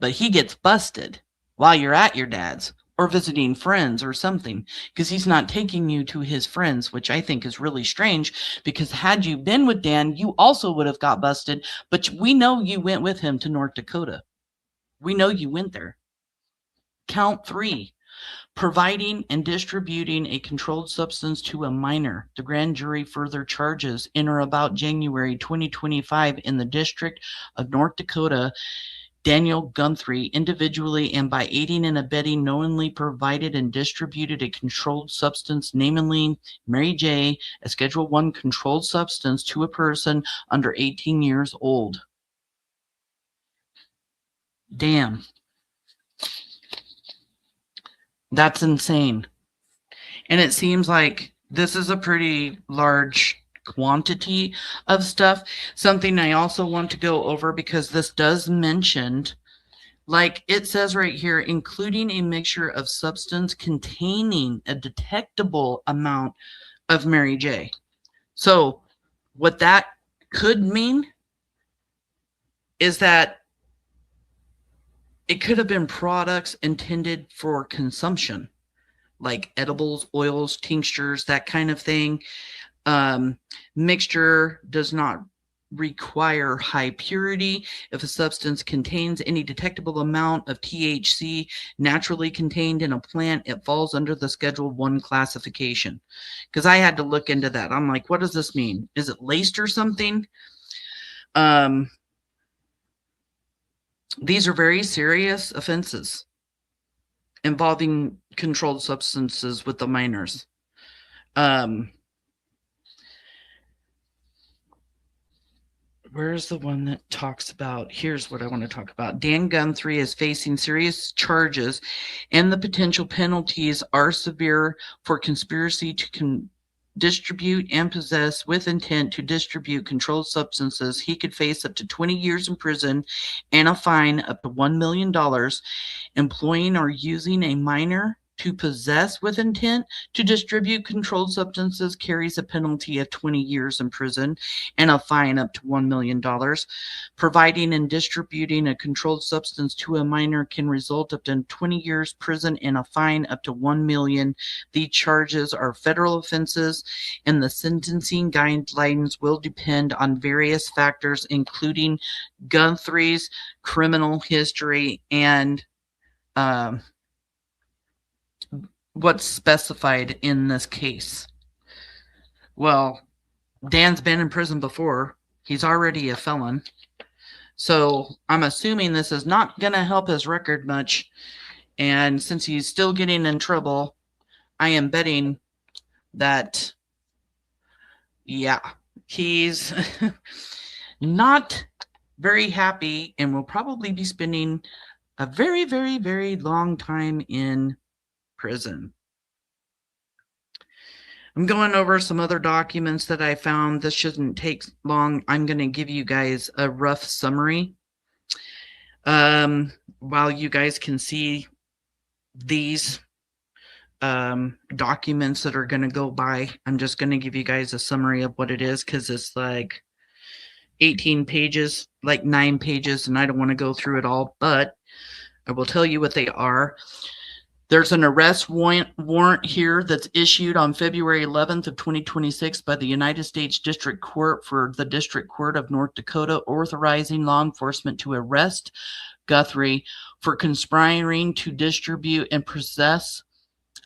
but he gets busted while you're at your dad's or visiting friends or something, because he's not taking you to his friends, which I think is really strange, because had you been with Dan, you also would have got busted, but we know you went with him to North Dakota. We know you went there. Count 3, providing and distributing a controlled substance to a minor. The grand jury further charges in or about January 2025 in the District of North Dakota, Daniel Guthrie, individually and by aiding and abetting, knowingly provided and distributed a controlled substance, namely Mary J., a Schedule I controlled substance, to a person under 18 years old. Damn. That's insane. And it seems like this is a pretty large quantity of stuff. Something I also want to go over, because this does mention, like it says right here, including a mixture of substance containing a detectable amount of Mary J. So what that could mean is that it could have been products intended for consumption, like edibles, oils, tinctures, that kind of thing. Mixture does not require high purity. If a substance contains any detectable amount of THC naturally contained in a plant, it falls under the Schedule 1 classification. Because I had to look into that. I'm like, what does this mean? Is it laced or something? These are very serious offenses involving controlled substances with the minors. Where's the one that talks about, here's what I want to talk about. Dan Guthrie is facing serious charges, and the potential penalties are severe for conspiracy to distribute and possess with intent to distribute controlled substances. He could face up to 20 years in prison and a fine up to $1 million. Employing or using a minor to possess with intent to distribute controlled substances carries a penalty of 20 years in prison and a fine up to $1 million. Providing and distributing a controlled substance to a minor can result up to 20 years prison and a fine up to $1 million. The charges are federal offenses, and the sentencing guidelines will depend on various factors, including Guthrie's criminal history and what's specified in this case. Well, Dan's been in prison before. He's already a felon. So I'm assuming this is not going to help his record much. And since he's still getting in trouble, I am betting that, yeah, he's not very happy and will probably be spending a very, very, very long time in prison. I'm going over some other documents that I found. This shouldn't take long. I'm going to give you guys a rough summary. While you guys can see these documents that are going to go by, I'm just going to give you guys a summary of what it is, because it's like 18 pages, like 9 pages, and I don't want to go through it all, but I will tell you what they are. There's an arrest warrant here that's issued on February 11th of 2026 by the United States District Court for the District Court of North Dakota, authorizing law enforcement to arrest Guthrie for conspiring to distribute and possess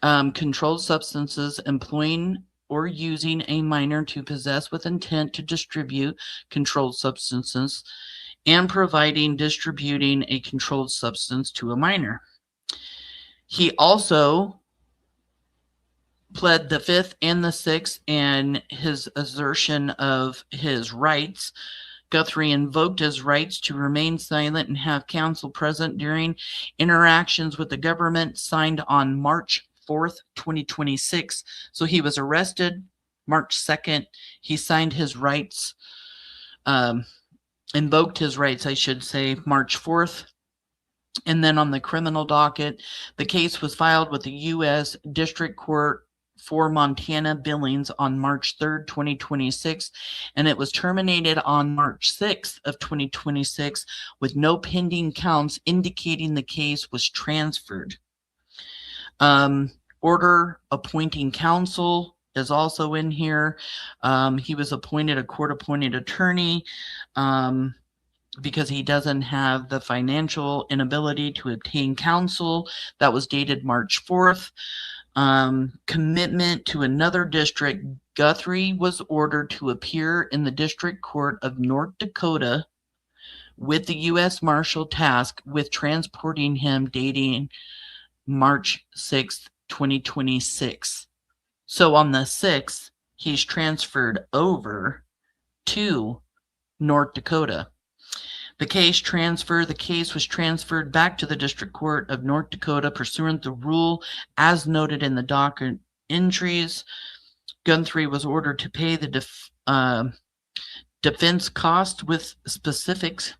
controlled substances, employing or using a minor to possess with intent to distribute controlled substances, and providing, distributing a controlled substance to a minor. He also pled the 5th and the 6th, and his assertion of his rights. Guthrie invoked his rights to remain silent and have counsel present during interactions with the government, signed on March 4th, 2026. So he was arrested March 2nd. He signed his rights, invoked his rights, I should say, March 4th. And then on the criminal docket, the case was filed with the U.S. District Court for Montana Billings on March 3rd, 2026, and it was terminated on March 6th of 2026 with no pending counts, indicating the case was transferred. Order appointing counsel is also in here. He was appointed a court-appointed attorney because he doesn't have the financial inability to obtain counsel. That was dated March 4th. Commitment to another district. Guthrie was ordered to appear in the District Court of North Dakota with the U.S. Marshal tasked with transporting him, dating March 6th, 2026. So on the 6th, he's transferred over to North Dakota. The case was transferred back to the District Court of North Dakota pursuant to the rule as noted in the docket entries. Guthrie was ordered to pay the defense cost with specifics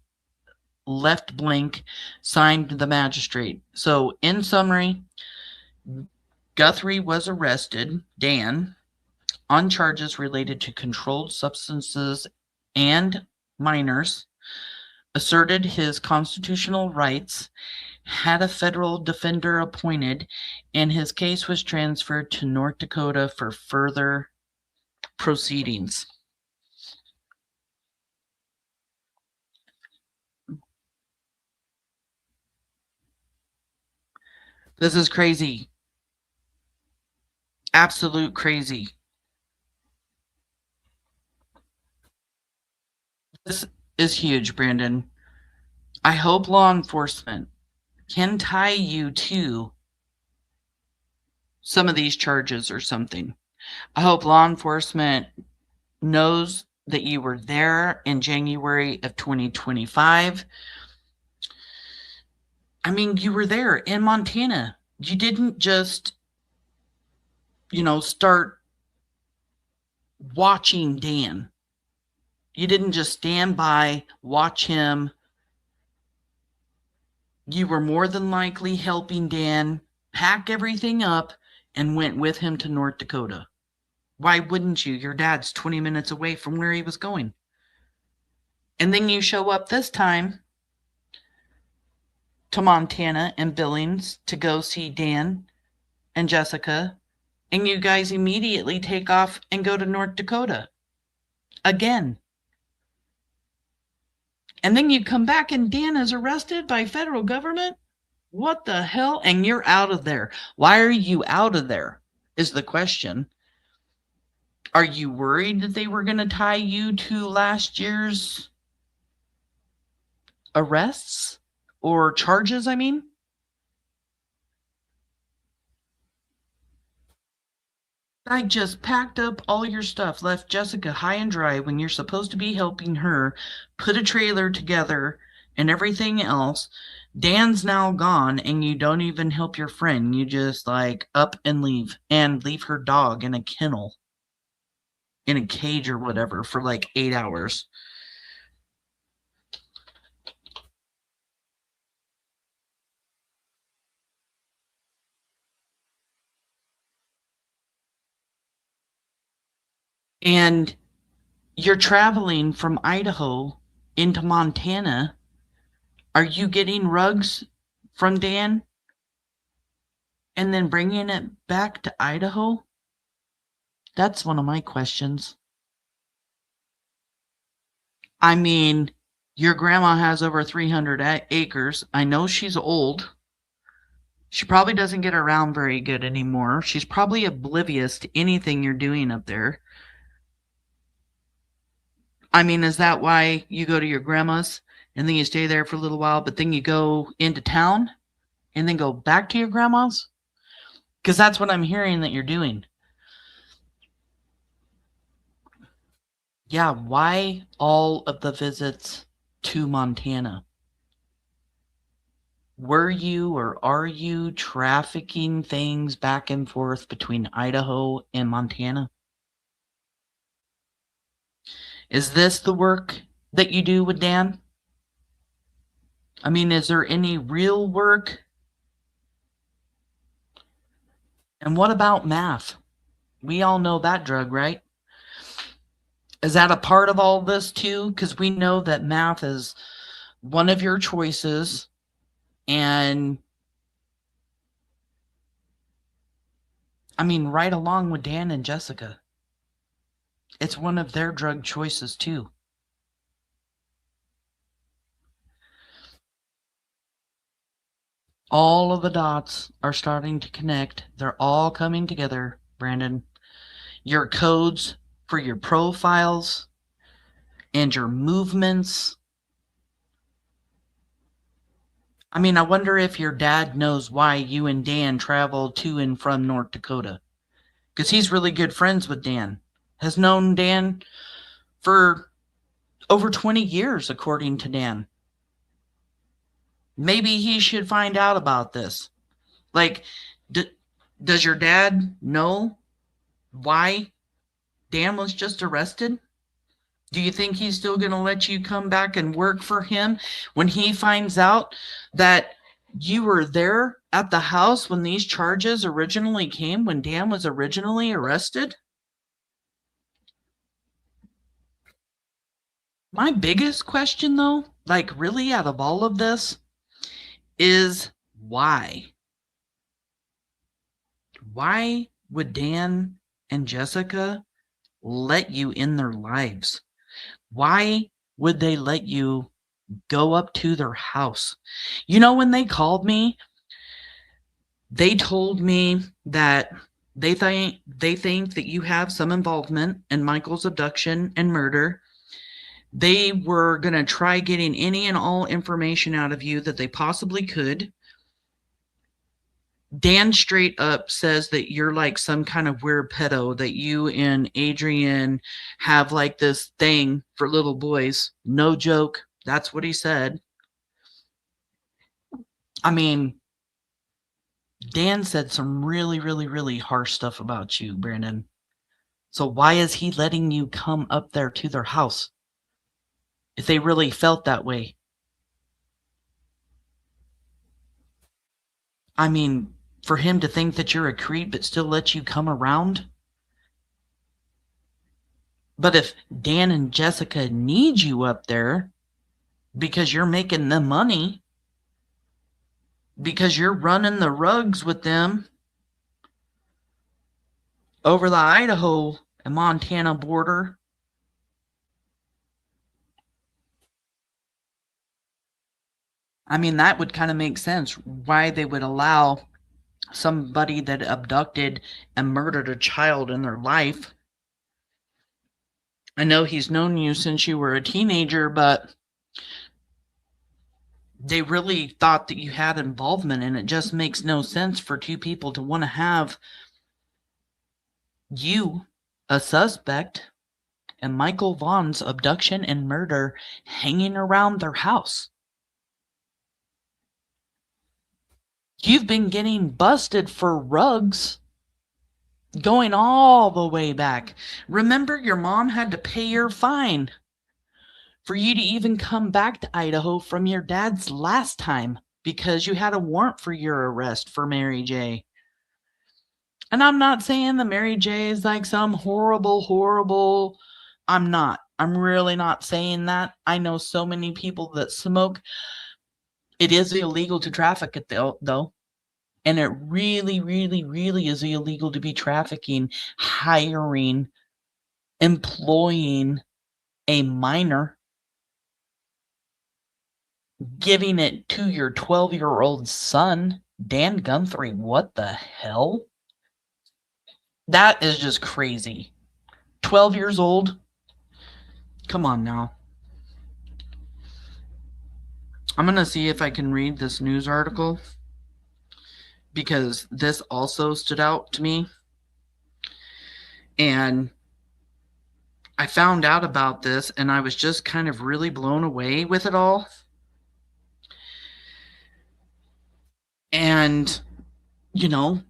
left blank, signed the magistrate. So in summary, Guthrie was arrested, Dan, on charges related to controlled substances and minors, asserted his constitutional rights, had a federal defender appointed, and his case was transferred to North Dakota for further proceedings. This is crazy. Absolute crazy. This is huge, Brandon. I hope law enforcement can tie you to some of these charges or something. I hope law enforcement knows that you were there in January of 2025. I mean, you were there in Montana. You didn't just, start watching Dan. You didn't just stand by, watch him. You were more than likely helping Dan pack everything up and went with him to North Dakota. Why wouldn't you? Your dad's 20 minutes away from where he was going. And then you show up this time to Montana and Billings to go see Dan and Jessica, and you guys immediately take off and go to North Dakota again. And then you come back and Dan is arrested by federal government? What the hell? And you're out of there. Why are you out of there is the question. Are you worried that they were going to tie you to last year's arrests or charges, I mean? I just packed up all your stuff, left Jessica high and dry when you're supposed to be helping her, put a trailer together and everything else. Dan's now gone and you don't even help your friend. You just up and leave her dog in a kennel, in a cage or whatever for 8 hours. And you're traveling from Idaho into Montana. Are you getting rugs from Dan and then bringing it back to Idaho? That's one of my questions. I mean, your grandma has over 300 acres. I know she's old. She probably doesn't get around very good anymore. She's probably oblivious to anything you're doing up there. I mean, is that why you go to your grandma's and then you stay there for a little while, but then you go into town and then go back to your grandma's? Because that's what I'm hearing that you're doing. Yeah, why all of the visits to Montana? Were you or are you trafficking things back and forth between Idaho and Montana? Is this the work that you do with Dan? I mean, is there any real work? And what about math? We all know that drug, right? Is that a part of all this too? Because we know that math is one of your choices. And I mean, right along with Dan and Jessica. It's one of their drug choices too. All of the dots are starting to connect. They're all coming together, Brandon. Your codes for your profiles and your movements. I mean, I wonder if your dad knows why you and Dan travel to and from North Dakota. Because he's really good friends with Dan. Has known Dan for over 20 years, according to Dan. Maybe he should find out about this. Does your dad know why Dan was just arrested? Do you think he's still going to let you come back and work for him when he finds out that you were there at the house when these charges originally came, when Dan was originally arrested? My biggest question, though, like really out of all of this, is why? Why would Dan and Jessica let you in their lives? Why would they let you go up to their house? You know, when they called me, they told me that they think that you have some involvement in Michael's abduction and murder. They were going to try getting any and all information out of you that they possibly could. Dan straight up says that you're like some kind of weird pedo, that you and Adrian have like this thing for little boys. No joke. That's what he said. I mean, Dan said some really, really, really harsh stuff about you, Brandon. So why is he letting you come up there to their house if they really felt that way? I mean, for him to think that you're a creep but still let you come around? But if Dan and Jessica need you up there because you're making them money, because you're running the rugs with them over the Idaho and Montana border, I mean, that would kind of make sense why they would allow somebody that abducted and murdered a child in their life. I know he's known you since you were a teenager, but they really thought that you had involvement, and it just makes no sense for two people to want to have you, a suspect, and Michael Vaughan's abduction and murder hanging around their house. You've been getting busted for rugs going all the way back. Remember, your mom had to pay your fine for you to even come back to Idaho from your dad's last time because you had a warrant for your arrest for Mary J. And I'm not saying that Mary J is like some horrible. I'm not. I'm really not saying that. I know so many people that smoke. It is illegal to traffic it though. And it really, really, really is illegal to be trafficking, hiring, employing a minor, giving it to your 12-year-old son. Dan Guthrie, what the hell? That is just crazy. 12 years old? Come on now. I'm going to see if I can read this news article, because this also stood out to me. And I found out about this, and I was just kind of really blown away with it all. And, you know,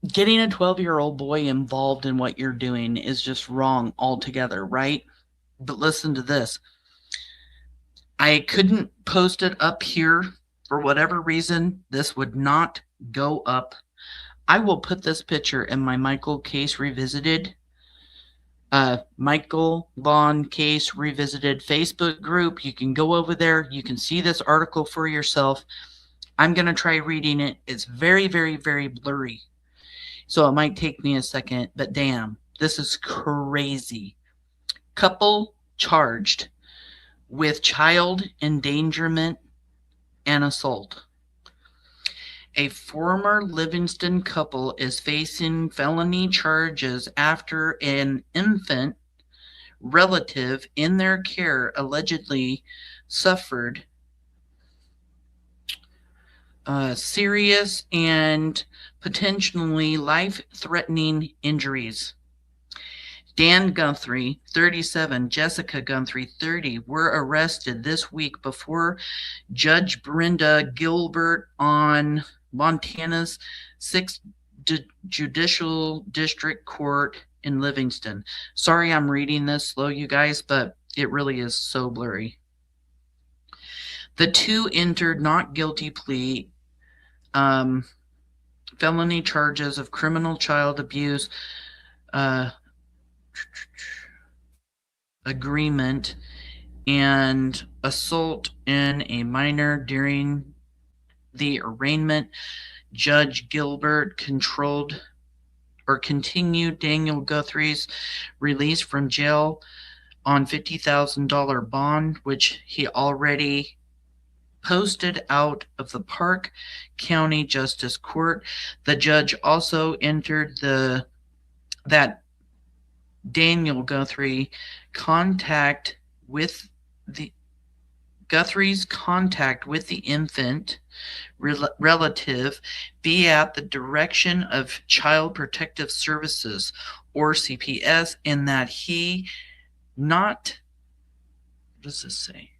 getting a 12-year-old boy involved in what you're doing is just wrong altogether, right? But listen to this. I couldn't post it up here for whatever reason. This would not go up. I will put this picture in my Michael Case Revisited, Michael Vaughan Case Revisited Facebook group. You can go over there. You can see this article for yourself. I'm going to try reading it. It's very, very, very blurry, so it might take me a second, but damn, this is crazy. Couple charged with child endangerment and assault. A former Livingston couple is facing felony charges after an infant relative in their care allegedly suffered serious and potentially life-threatening injuries. Dan Guthrie, 37, Jessica Guthrie, 30, were arrested this week before Judge Brenda Gilbert on Montana's 6th Judicial District Court in Livingston. Sorry I'm reading this slow, you guys, but it really is so blurry. The two entered not guilty plea felony charges of criminal child abuse agreement and assault in a minor during the arraignment. Judge Gilbert continued Daniel Guthrie's release from jail on $50,000 bond, which he already posted out of the Park County Justice Court. The judge also entered that Daniel Guthrie's contact with the infant relative be at the direction of Child Protective Services, or CPS, in that he not, what does this say?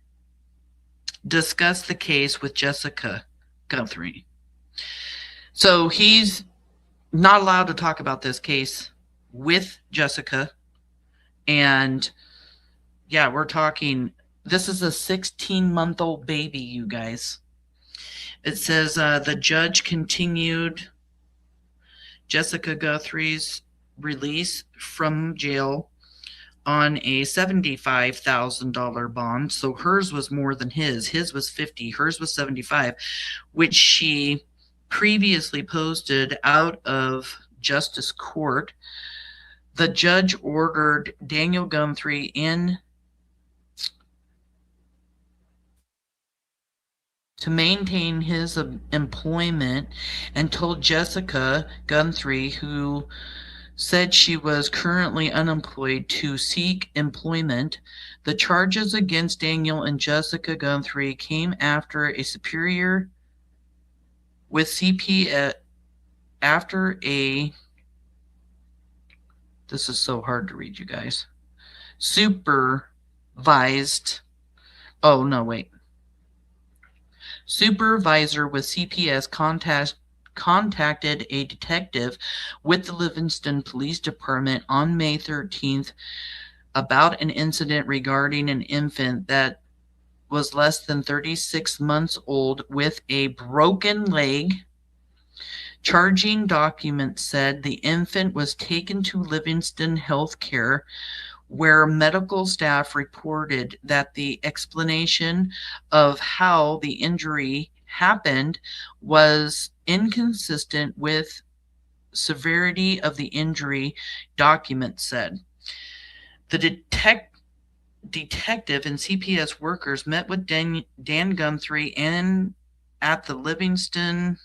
Discuss the case with Jessica Guthrie. So he's not allowed to talk about this case with Jessica. And yeah, we're talking, this is a 16-month-old baby, you guys. It says the judge continued Jessica Guthrie's release from jail on a $75,000 bond. So hers was more than his. His was 50, hers was 75, which she previously posted out of Justice Court. The judge ordered Daniel Guthrie in to maintain his employment and told Jessica Guthrie, who said she was currently unemployed, to seek employment. The charges against Daniel and Jessica Guthrie came after a superior with CP after a, this is so hard to read, you guys, supervisor with CPS contacted a detective with the Livingston Police Department on May 13th about an incident regarding an infant that was less than 36 months old with a broken leg. Charging documents said the infant was taken to Livingston Healthcare, where medical staff reported that the explanation of how the injury happened was inconsistent with severity of the injury, documents said. The detective and CPS workers met with Dan Guthrie and at the Livingston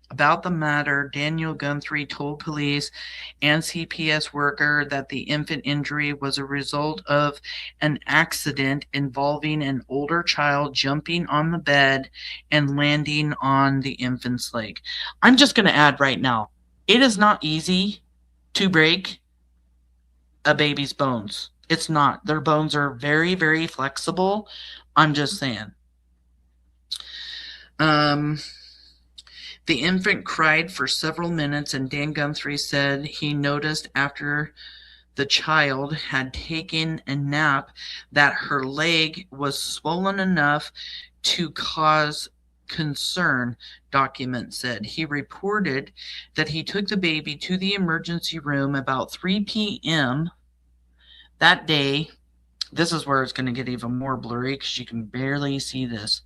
about the matter. Daniel Guthrie told police and CPS worker that the infant injury was a result of an accident involving an older child jumping on the bed and landing on the infant's leg. I'm just going to add right now, it is not easy to break a baby's bones. It's not. Their bones are very, very flexible. I'm just saying. The infant cried for several minutes, and Dan Guthrie said he noticed after the child had taken a nap that her leg was swollen enough to cause concern, documents said. He reported that he took the baby to the emergency room about 3 p.m. that day. This is where it's going to get even more blurry because you can barely see this.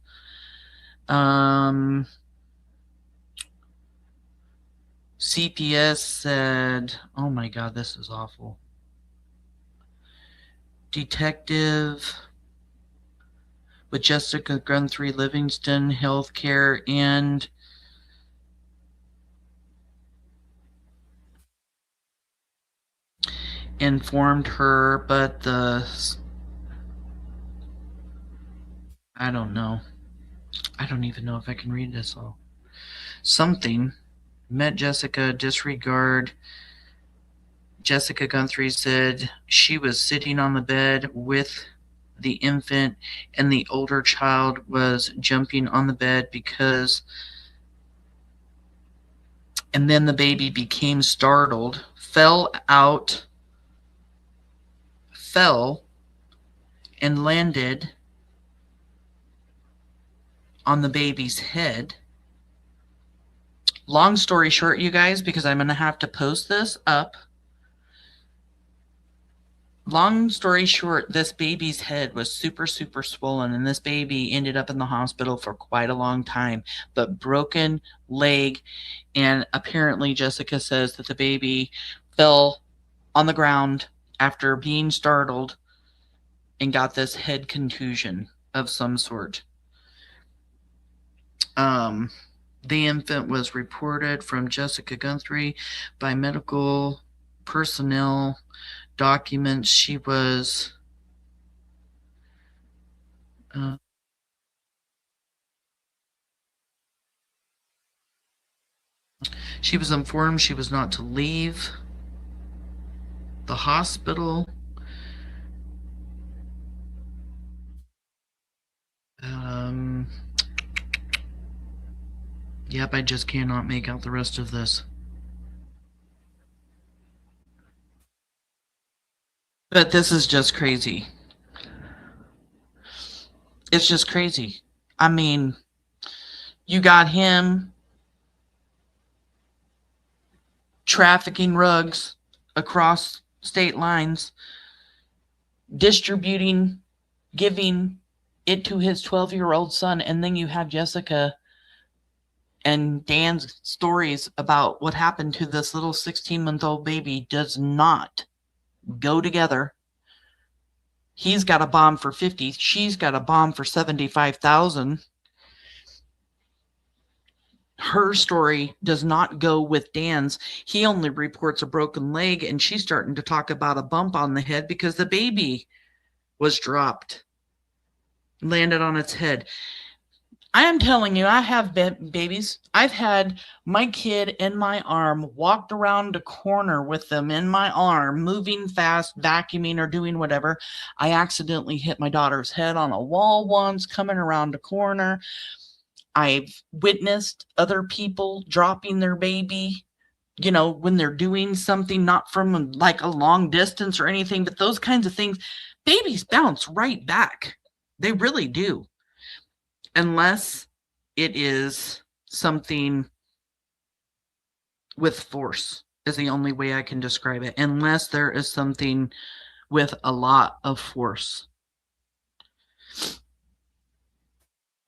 CPS said, oh my God, this is awful. Detective with Jessica Guthrie, Livingston Healthcare, and informed her, but I don't know. I don't even know if I can read this all. Something. Met Jessica, disregard. Jessica Guthrie said she was sitting on the bed with the infant and the older child was jumping on the bed and then the baby became startled, fell and landed on the baby's head. Long story short, you guys, because I'm going to have to post this up, long story short, this baby's head was super, super swollen, and this baby ended up in the hospital for quite a long time, but broken leg. And apparently Jessica says that the baby fell on the ground after being startled and got this head contusion of some sort. The infant was reported from Jessica Guthrie by medical personnel documents. She was informed she was not to leave the hospital. Yep, I just cannot make out the rest of this. But this is just crazy. It's just crazy. I mean, you got him trafficking rugs across state lines, distributing, giving it to his 12-year-old son, and then you have Jessica and Dan's stories about what happened to this little 16-month-old baby does not go together. He's got a bomb for 50. She's got a bomb for 75,000. Her story does not go with Dan's. He only reports a broken leg, and she's starting to talk about a bump on the head because the baby was dropped, landed on its head. I am telling you, I have babies. I've had my kid in my arm, walked around a corner with them in my arm, moving fast, vacuuming or doing whatever. I accidentally hit my daughter's head on a wall once, coming around a corner. I've witnessed other people dropping their baby, you know, when they're doing something, not from like a long distance or anything, but those kinds of things. Babies bounce right back. They really do. Unless it is something with force is the only way I can describe it. Unless there is something with a lot of force.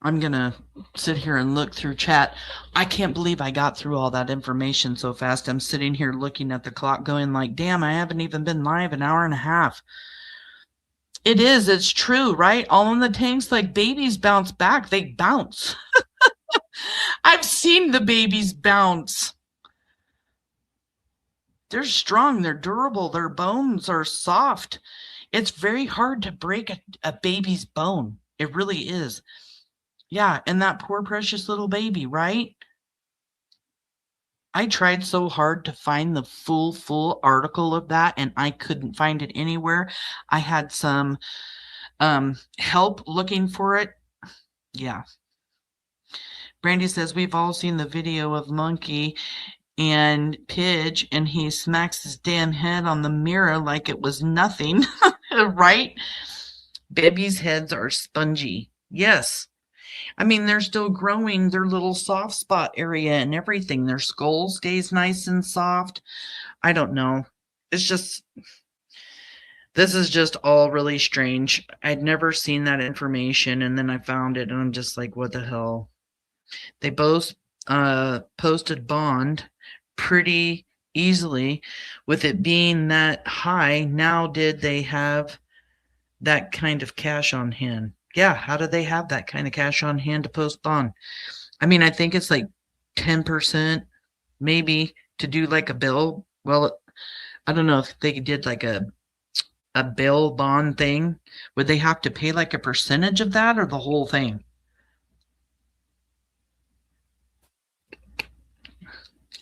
I'm going to sit here and look through chat. I can't believe I got through all that information so fast. I'm sitting here looking at the clock going like, damn, I haven't even been live an hour and a half. It is. It's true, right? All in the tanks, like babies bounce back. They bounce. I've seen the babies bounce. They're strong. They're durable. Their bones are soft. It's very hard to break a baby's bone. It really is. Yeah, and that poor precious little baby, right? I tried so hard to find the full article of that, and I couldn't find it anywhere. I had some help looking for it. Yeah. Brandy says, we've all seen the video of Monkey and Pidge, and he smacks his damn head on the mirror like it was nothing, right? Babies' heads are spongy. Yes. I mean, they're still growing their little soft spot area and everything. Their skull stays nice and soft. I don't know. It's just, this is just all really strange. I'd never seen that information, and then I found it, and I'm just like, what the hell? They both posted bond pretty easily with it being that high. Now, did they have that kind of cash on hand? Yeah, how do they have that kind of cash on hand to post bond? I mean, I think it's like 10% maybe to do like a bill. Well, I don't know if they did like a bill bond thing. Would they have to pay like a percentage of that or the whole thing?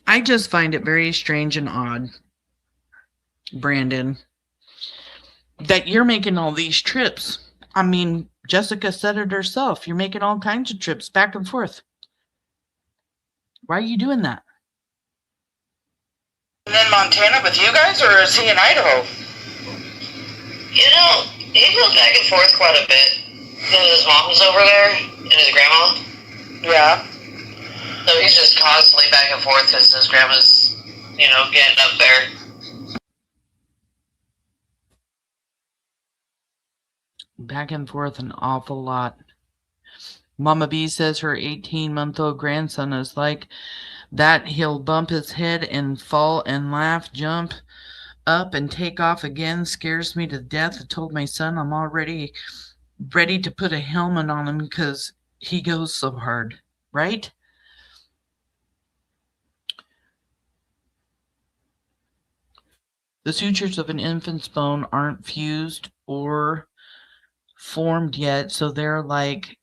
I just find it very strange and odd, Brandon, that you're making all these trips. I mean, Jessica said it herself. You're making all kinds of trips back and forth. Why are you doing that? In Montana with you guys, or is he in Idaho? You know, he goes back and forth quite a bit. His mom was over there, and his grandma. Yeah. So he's just constantly back and forth because his grandma's, you know, getting up there. Back and forth an awful lot. Mama B says her 18-month-old grandson is like that. He'll bump his head and fall and laugh, jump up and take off again. Scares me to death. I told my son I'm already ready to put a helmet on him because he goes so hard, right? The sutures of an infant's bone aren't fused or formed yet, so they're like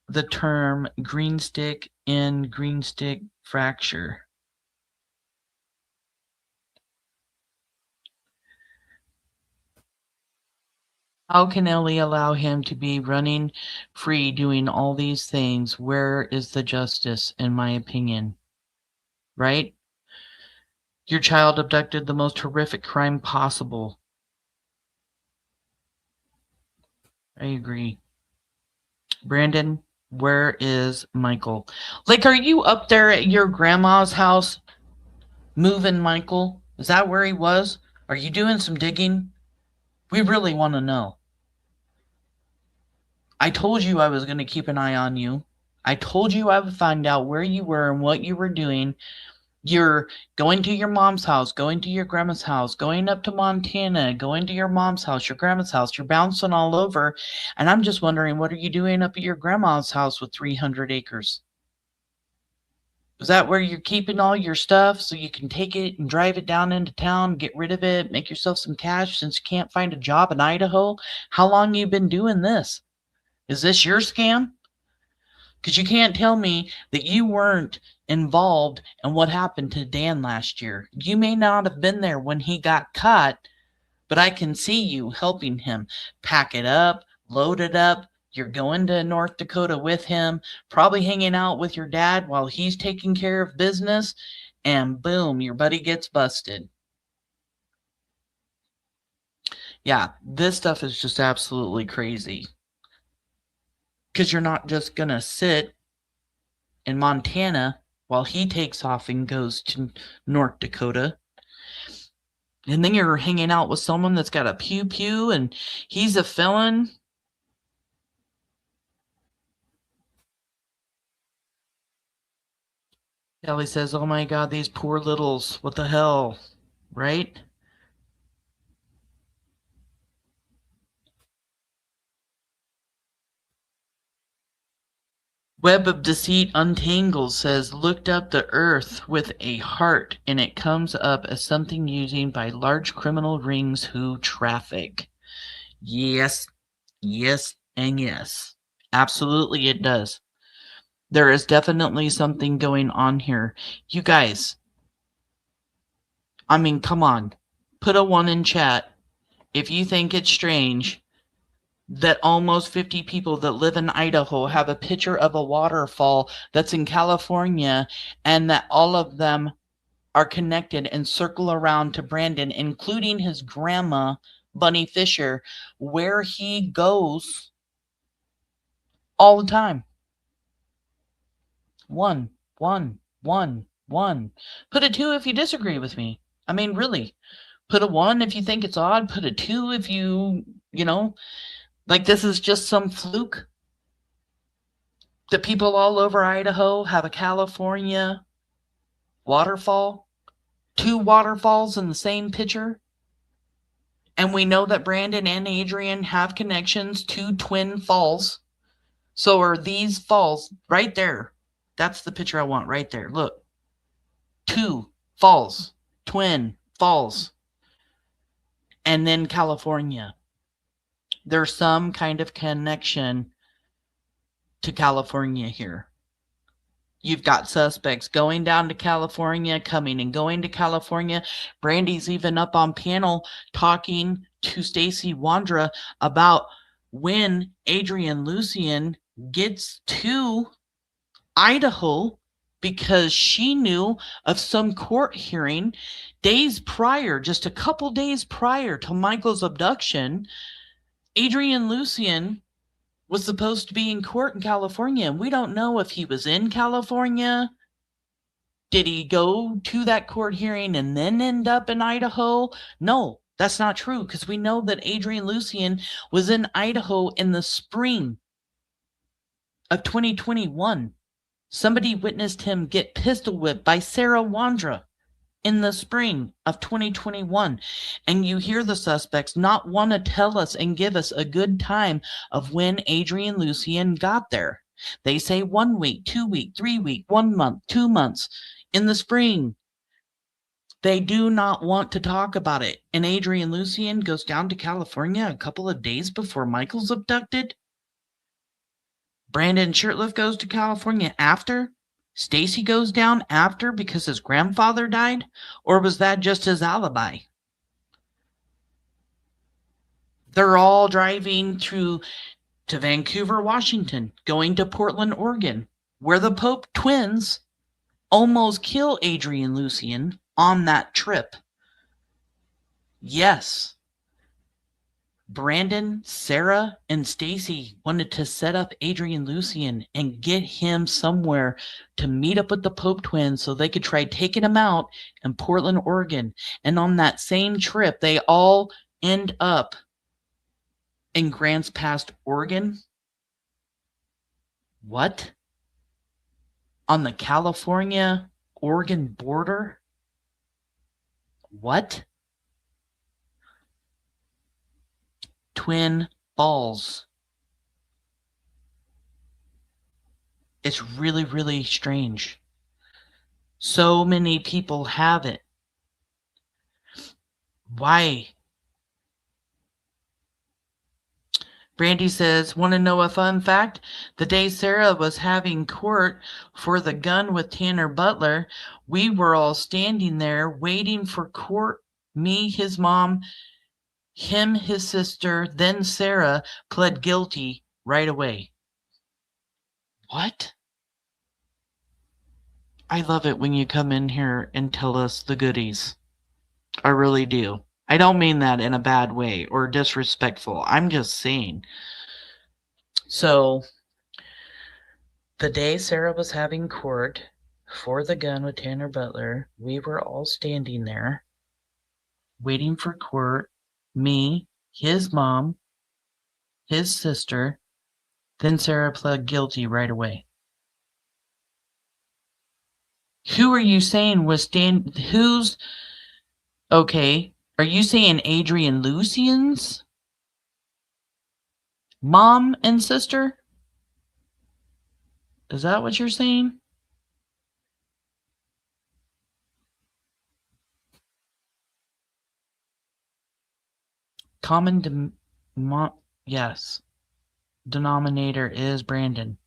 the term green stick in green stick fracture. How can Ellie allow him to be running free doing all these things? Where is the justice, in my opinion? Right? Your child abducted, the most horrific crime possible. I agree. Brandon, where is Michael? Like, are you up there at your grandma's house moving Michael? Is that where he was? Are you doing some digging? We really want to know. I told you I was going to keep an eye on you. I told you I would find out where you were and what you were doing. You're going to your mom's house, going to your grandma's house, going up to Montana, going to your mom's house, your grandma's house. You're bouncing all over. And I'm just wondering, what are you doing up at your grandma's house with 300 acres? Is that where you're keeping all your stuff so you can take it and drive it down into town, get rid of it, make yourself some cash since you can't find a job in Idaho? How long you been doing this? Is this your scam? Because you can't tell me that you weren't involved in what happened to Dan last year. You may not have been there when he got caught, but I can see you helping him pack it up, load it up. You're going to North Dakota with him, probably hanging out with your dad while he's taking care of business, and boom, your buddy gets busted. Yeah, this stuff is just absolutely crazy. Because you're not just going to sit in Montana while he takes off and goes to North Dakota. And then you're hanging out with someone that's got a pew-pew and he's a felon. Ellie says, oh my God, these poor littles. What the hell? Right? Web of Deceit Untangled says, looked up the earth with a heart, and it comes up as something used by large criminal rings who traffic. Yes, yes, and yes. Absolutely it does. There is definitely something going on here. You guys, I mean, come on. Put a 1 in chat if you think it's strange that almost 50 people that live in Idaho have a picture of a waterfall that's in California, and that all of them are connected and circle around to Brandon, including his grandma, Bunny Fisher, where he goes all the time. 1. Put a 2 if you disagree with me. I mean, really. Put a 1 if you think it's odd. Put a 2 if you know, like this is just some fluke. The people all over Idaho have a California waterfall. 2 waterfalls in the same picture. And we know that Brandon and Adrian have connections to Twin Falls. So are these falls right there. That's the picture I want right there. Look. 2 falls. Twin Falls. And then California. There's some kind of connection to California here. You've got suspects going down to California, coming and going to California. Brandi's even up on panel talking to Stacey Wondra about when Adrian Lucien gets to Idaho, because she knew of some court hearing days prior, just a couple days prior to Michael's abduction. Adrian Lucien was supposed to be in court in California, and we don't know if he was in California. Did he go to that court hearing and then end up in Idaho? No, That's not true because we know that Adrian Lucien was in Idaho in the spring of 2021. Somebody witnessed him get pistol whipped by Sarah Wandra in the spring of 2021. And you hear the suspects not want to tell us and give us a good time of when Adrian Lucien got there. They say 1 week, 2 week, 3 week, 1 month, 2 months in the spring. They do not want to talk about it. And Adrian Lucien goes down to California a couple of days before Michael's abducted. Brandon Shurtliff goes to California after. Stacey goes down after because his grandfather died. Or was that just his alibi? They're all driving to Vancouver, Washington, going to Portland, Oregon, where the Pope twins almost kill Adrian Lucien on that trip. Yes. Brandon, Sarah, and Stacey wanted to set up Adrian Lucien and get him somewhere to meet up with the Pope twins so they could try taking him out in Portland, Oregon. And on that same trip, they all end up in Grants Pass, Oregon. What? On the California-Oregon border? What? Twin Falls. It's really, really strange. So many people have it. Why? Brandy says, want to know a fun fact? The day Sarah was having court for the gun with Tanner Butler, we were all standing there waiting for court. Me, his mom, him, his sister, then Sarah pled guilty right away. What? I love it when you come in here and tell us the goodies. I really do. I don't mean that in a bad way or disrespectful. I'm just saying. So, the day Sarah was having court for the gun with Tanner Butler, we were all standing there waiting for court. Me, his mom, his sister, then Sarah pled guilty right away. Who are you saying was who's okay? Are you saying Adrian Lucien's mom and sister? Is that what you're saying? Yes. Denominator is Brandon.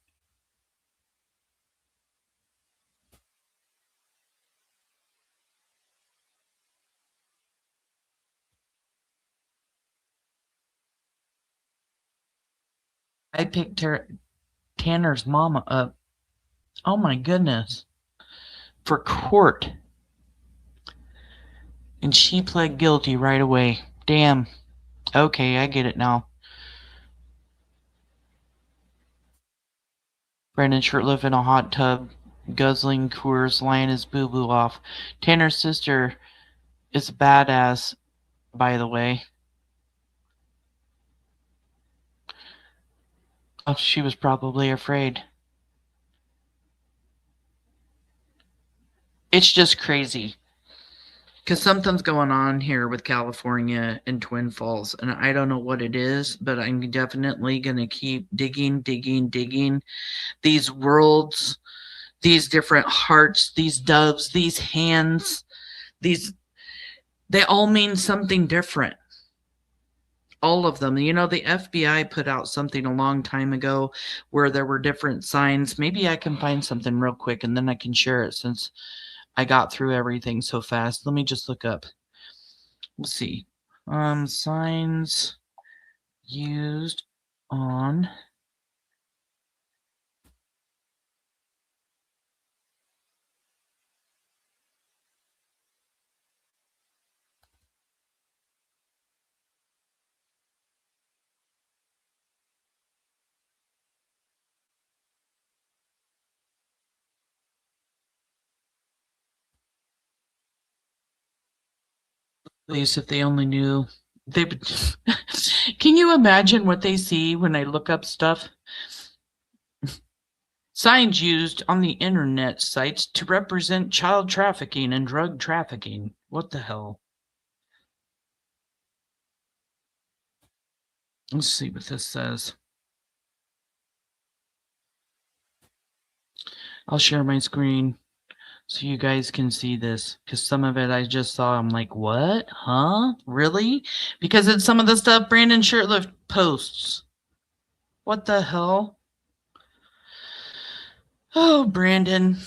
I picked Tanner's mama up. Oh my goodness. For court. And she pled guilty right away. Damn. Okay, I get it now. Brandon Shurtliff in a hot tub, guzzling Coors, lying his boo-boo off. Tanner's sister is a badass, by the way. Oh, she was probably afraid. It's just crazy. Because something's going on here with California and Twin Falls, and I don't know what it is, but I'm definitely going to keep digging. These worlds, these different hearts, these doves, these hands, they all mean something different. All of them. You know, the FBI put out something a long time ago where there were different signs. Maybe I can find something real quick and then I can share it since I got through everything so fast. Let me just look up. Let's see. Signs used on Police, if they only knew, they would. Can you imagine what they see when they look up stuff? Signs used on the internet sites to represent child trafficking and drug trafficking. What the hell? Let's see what this says. I'll share my screen so you guys can see this, because some of it I just saw. I'm like, what? Huh? Really? Because it's some of the stuff Brandon Shurtliff posts. What the hell? Oh, Brandon.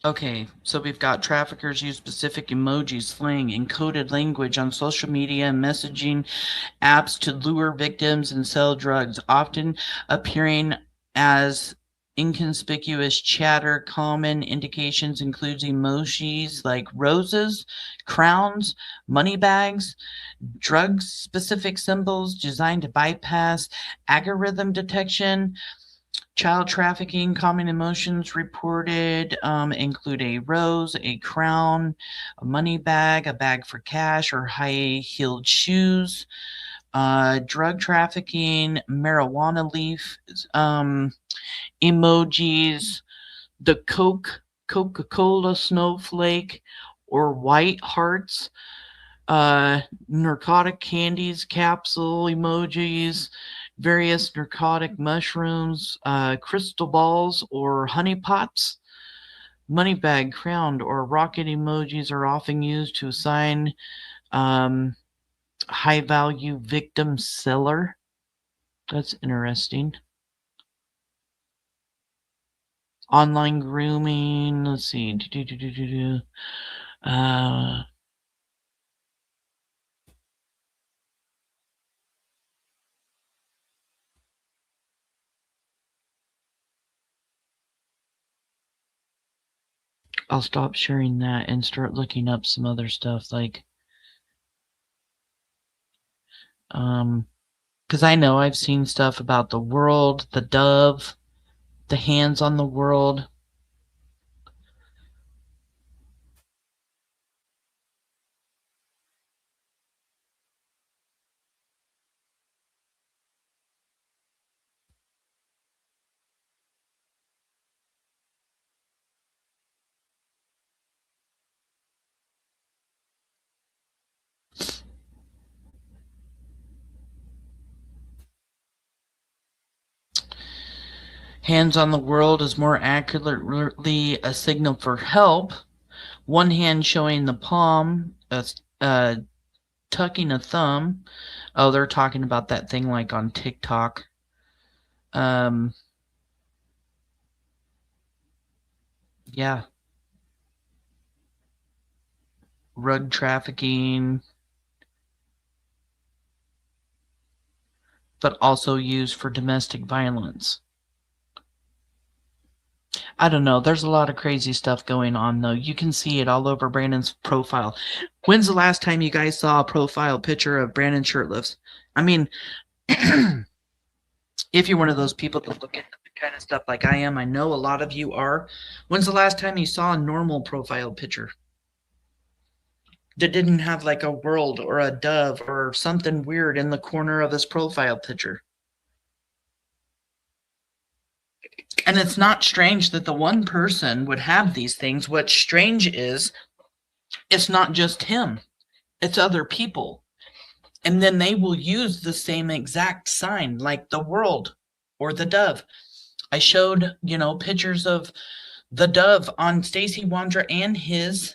Okay, so we've got traffickers use specific emojis, slang, encoded language on social media and messaging apps to lure victims and sell drugs, often appearing as inconspicuous chatter. Common indications includes emojis like roses, crowns, money bags, drug-specific symbols designed to bypass algorithm detection. Child trafficking common emotions reported include a rose, a crown, a money bag, a bag for cash, or high-heeled shoes. Drug trafficking, marijuana leaf emojis, the Coca-Cola snowflake, or white hearts, narcotic candies, capsule emojis, various narcotic mushrooms, crystal balls, or honey pots. Money bag, crown, or rocket emojis are often used to assign high value victim seller. That's interesting. Online grooming. Let's see. I'll stop sharing that and start looking up some other stuff, like because I know I've seen stuff about the world, the dove, the hands on the world. Hands on the world is more accurately a signal for help. One hand showing the palm, tucking a thumb. Oh, they're talking about that thing like on TikTok. Yeah. Rug trafficking. But also used for domestic violence. I don't know. There's a lot of crazy stuff going on, though. You can see it all over Brandon's profile. When's the last time you guys saw a profile picture of Brandon Shurtliff? I mean, if you're one of those people that look at the kind of stuff like I am, I know a lot of you are. When's the last time you saw a normal profile picture that didn't have like a world or a dove or something weird in the corner of his profile picture? And it's not strange that the one person would have these things. What's strange is it's not just him, it's other people. And then they will use the same exact sign, like the world or the dove. I showed, pictures of the dove on Stacey Wondra and his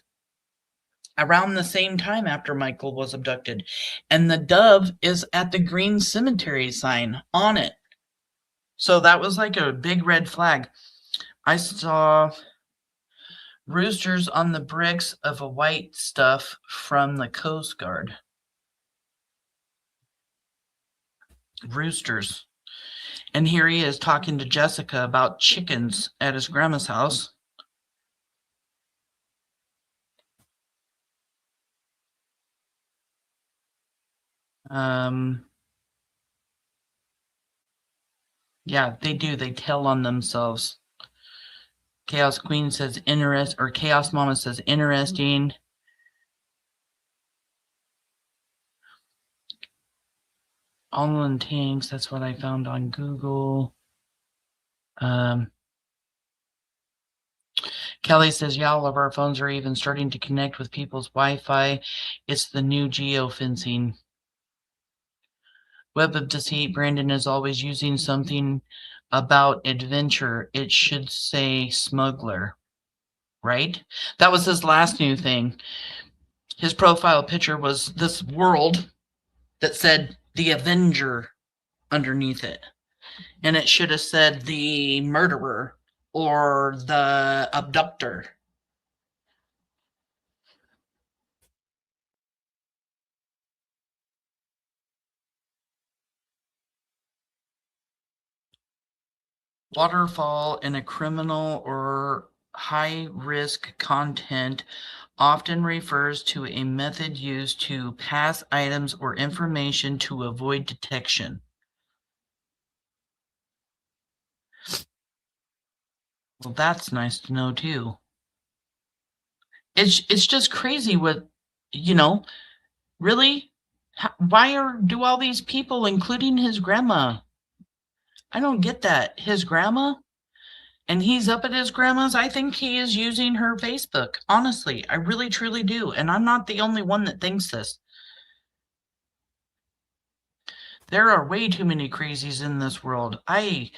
around the same time after Michael was abducted. And the dove is at the green cemetery sign on it. So that was like a big red flag. I saw roosters on the bricks of a white stuff from the Coast Guard. Roosters. And here he is talking to Jessica about chickens at his grandma's house. Yeah, they do. They tell on themselves. Chaos Queen says Chaos Mama says interesting. Online tanks, that's what I found on Google. Kelly says, yeah, all of our phones are even starting to connect with people's Wi-Fi. It's the new geofencing. Web of Deceit, Brandon is always using something about adventure. It should say smuggler, right? That was his last new thing. His profile picture was this world that said the Avenger underneath it. And it should have said the murderer or the abductor. Waterfall in a criminal or high-risk content often refers to a method used to pass items or information to avoid detection. Well, that's nice to know too. It's just crazy what, really? Why do all these people, including his grandma? I don't get that. His grandma? And he's up at his grandma's. I think he is using her Facebook. Honestly, I really, truly do. And I'm not the only one that thinks this. There are way too many crazies in this world. I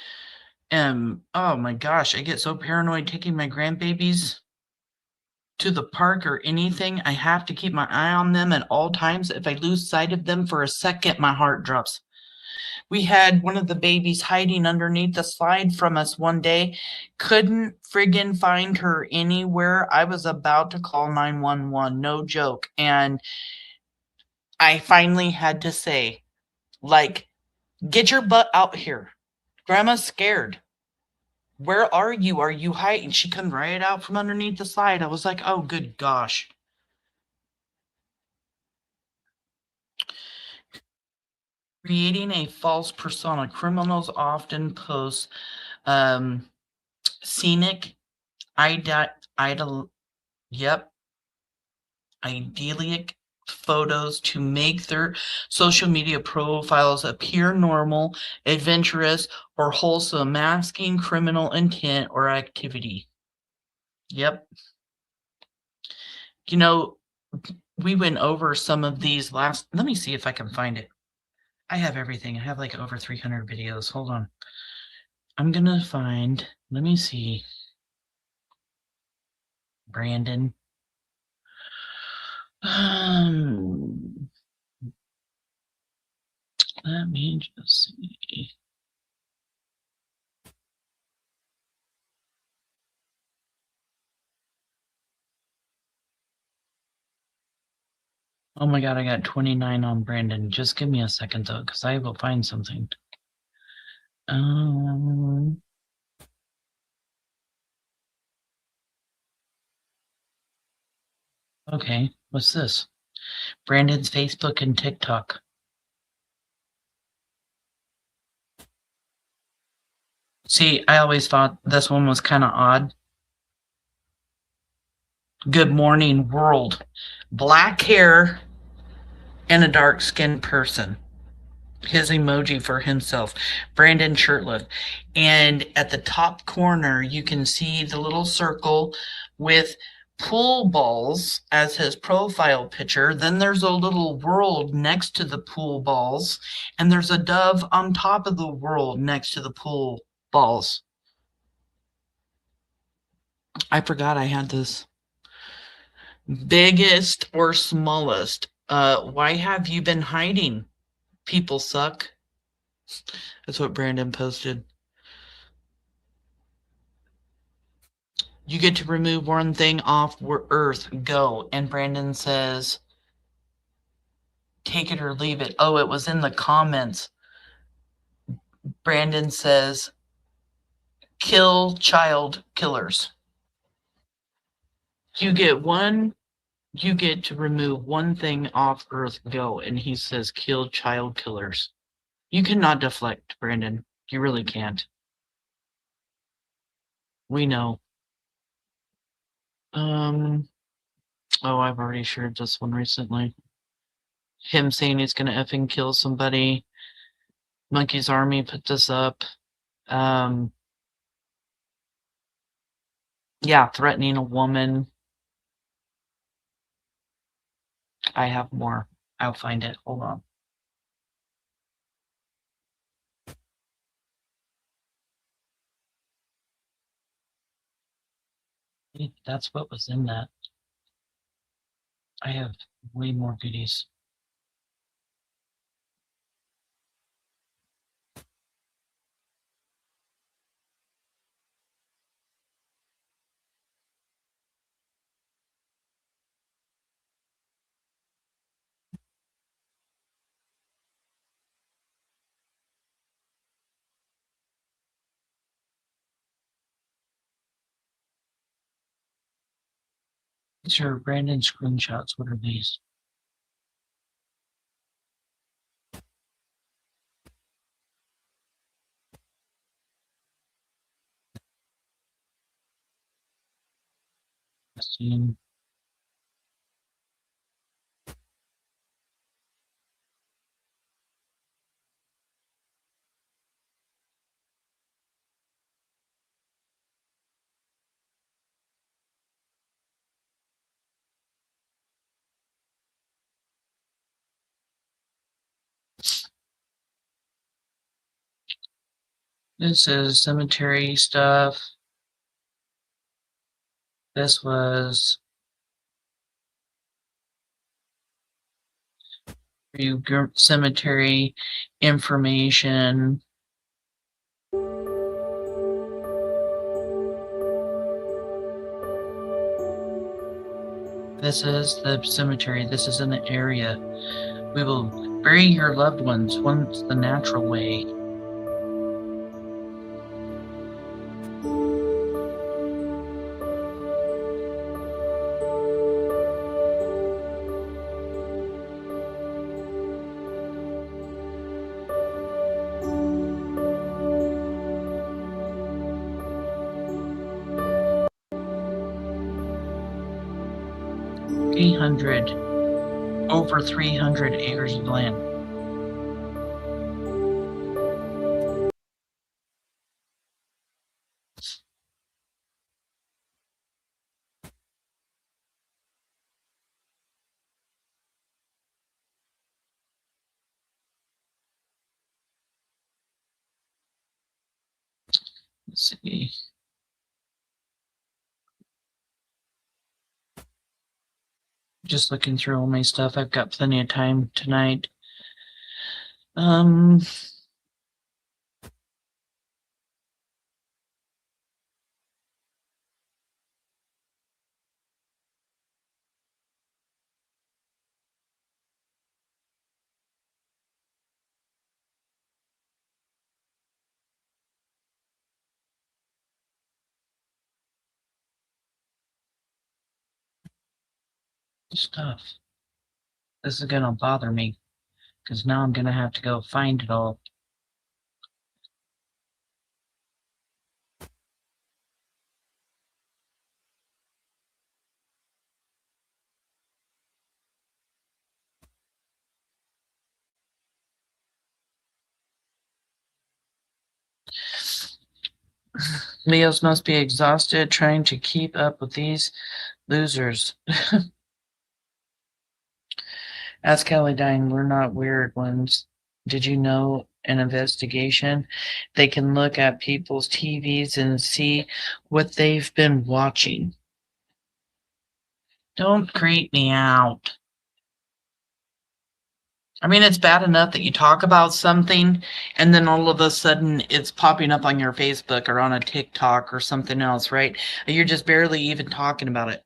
am, oh my gosh, I get so paranoid taking my grandbabies to the park or anything. I have to keep my eye on them at all times. If I lose sight of them for a second, my heart drops. We had one of the babies hiding underneath the slide from us one day. Couldn't friggin' find her anywhere. I was about to call 911, no joke. And I finally had to say, get your butt out here. Grandma's scared. Where are you? Are you hiding? She come right out from underneath the slide. I was like, oh, good gosh. Creating a false persona. Criminals often post scenic, idyllic photos to make their social media profiles appear normal, adventurous, or wholesome, masking criminal intent or activity. Yep. We went over some of these let me see if I can find it. I have everything. I have over 300 videos. Hold on. I'm gonna find, let me see. Brandon. Let me just see. Oh my God, I got 29 on Brandon. Just give me a second though, because I will find something. Okay, what's this? Brandon's Facebook and TikTok. See, I always thought this one was kind of odd. Good morning, world. Black hair and a dark-skinned person. His emoji for himself, Brandon Shurtliff. And at the top corner, you can see the little circle with pool balls as his profile picture. Then there's a little world next to the pool balls, and there's a dove on top of the world next to the pool balls. I forgot I had this. Biggest or smallest? Why have you been hiding? People suck. That's what Brandon posted. You get to remove one thing off Earth. Go. And Brandon says, take it or leave it. Oh, it was in the comments. Brandon says, kill child killers. You get to remove one thing off Earth. Go. And he says, kill child killers. You cannot deflect, Brandon. You really can't. We know. Oh, I've already shared this one recently. Him saying he's gonna effing kill somebody. Monkey's Army put this up. Yeah, threatening a woman. I have more. I'll find it. Hold on. That's what was in that. I have way more goodies. These are random screenshots. What are these? This is cemetery stuff. This was cemetery information. This is the cemetery. This is in the area. We will bury your loved ones once the natural way. Over 300 acres of land. Let's see. Just looking through all my stuff. I've got plenty of time tonight. Stuff. This is gonna bother me because now I'm gonna have to go find it all. Leos must be exhausted trying to keep up with these losers. Ask Kelly Dine, we're not weird ones. Did you know an investigation? They can look at people's TVs and see what they've been watching. Don't creep me out. I mean, it's bad enough that you talk about something and then all of a sudden it's popping up on your Facebook or on a TikTok or something else, right? You're just barely even talking about it.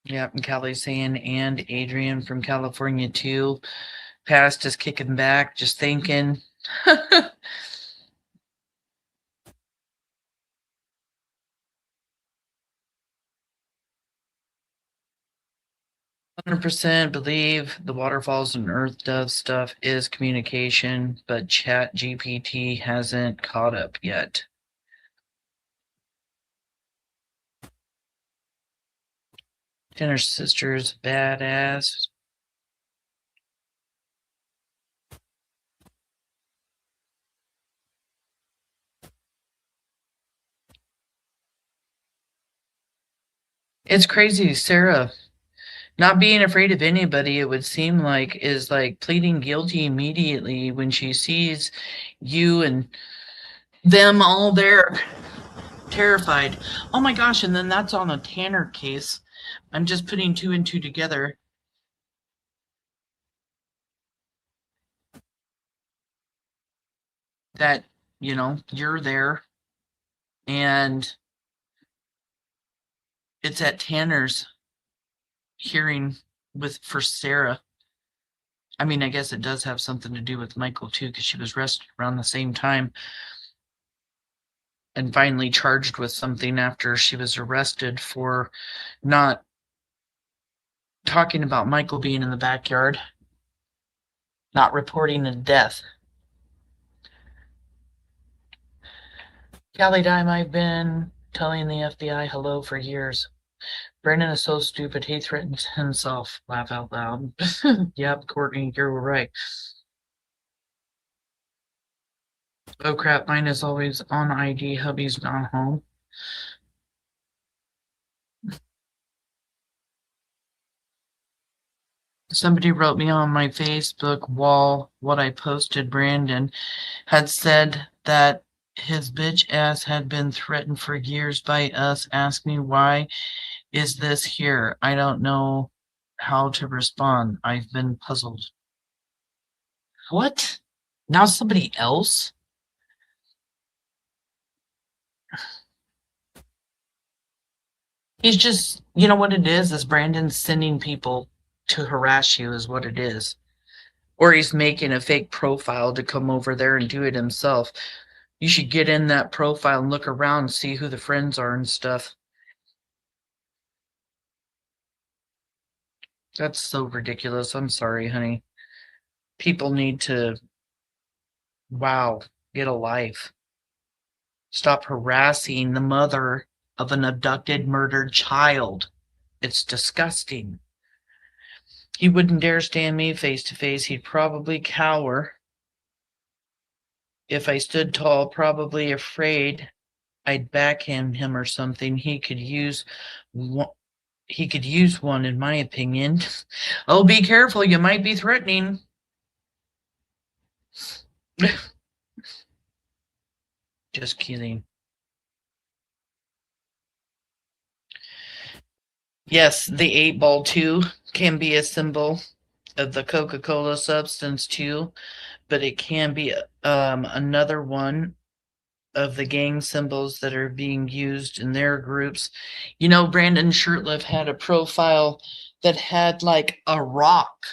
Yeah, and Kelly's saying, and Adrian from California too. Past is kicking back, just thinking. 100% believe the waterfalls and earth dove stuff is communication, but Chat GPT hasn't caught up yet. Jenner's sister's badass. It's crazy, Sarah. Not being afraid of anybody, it would seem like, is like pleading guilty immediately when she sees you and them all there, terrified. Oh my gosh, and then that's on a Tanner case. I'm just putting two and two together. That, you know, you're there and it's at Tanner's hearing for Sarah. I mean, I guess it does have something to do with Michael too, because she was arrested around the same time and finally charged with something after she was arrested for not talking about Michael being in the backyard, not reporting a death. Callie Dime, I've been telling the FBI hello for years. Brandon is so stupid, he threatens himself. Laugh out loud. Yep, Courtney, you're right. Oh crap, mine is always on ID. Hubby's not home. Somebody wrote me on my Facebook wall what I posted. Brandon had said that his bitch ass had been threatened for years by us. Ask me why is this here? I don't know how to respond. I've been puzzled. What? Now somebody else? He's just, you know what it is Brandon sending people to harass you is what it is. Or he's making a fake profile to come over there and do it himself. You should get in that profile and look around and see who the friends are and stuff. That's so ridiculous. I'm sorry, honey. People need to, wow, get a life. Stop harassing the mother of an abducted, murdered child. It's disgusting. He wouldn't dare stand me face to face. He'd probably cower. If I stood tall, probably afraid I'd backhand him or something. He could use one, in my opinion. Oh, be careful. You might be threatening. Just kidding. Yes, the 8-ball too can be a symbol of the Coca-Cola substance too, but it can be another one of the gang symbols that are being used in their groups. You know, Brandon Shurtliff had a profile that had like a rock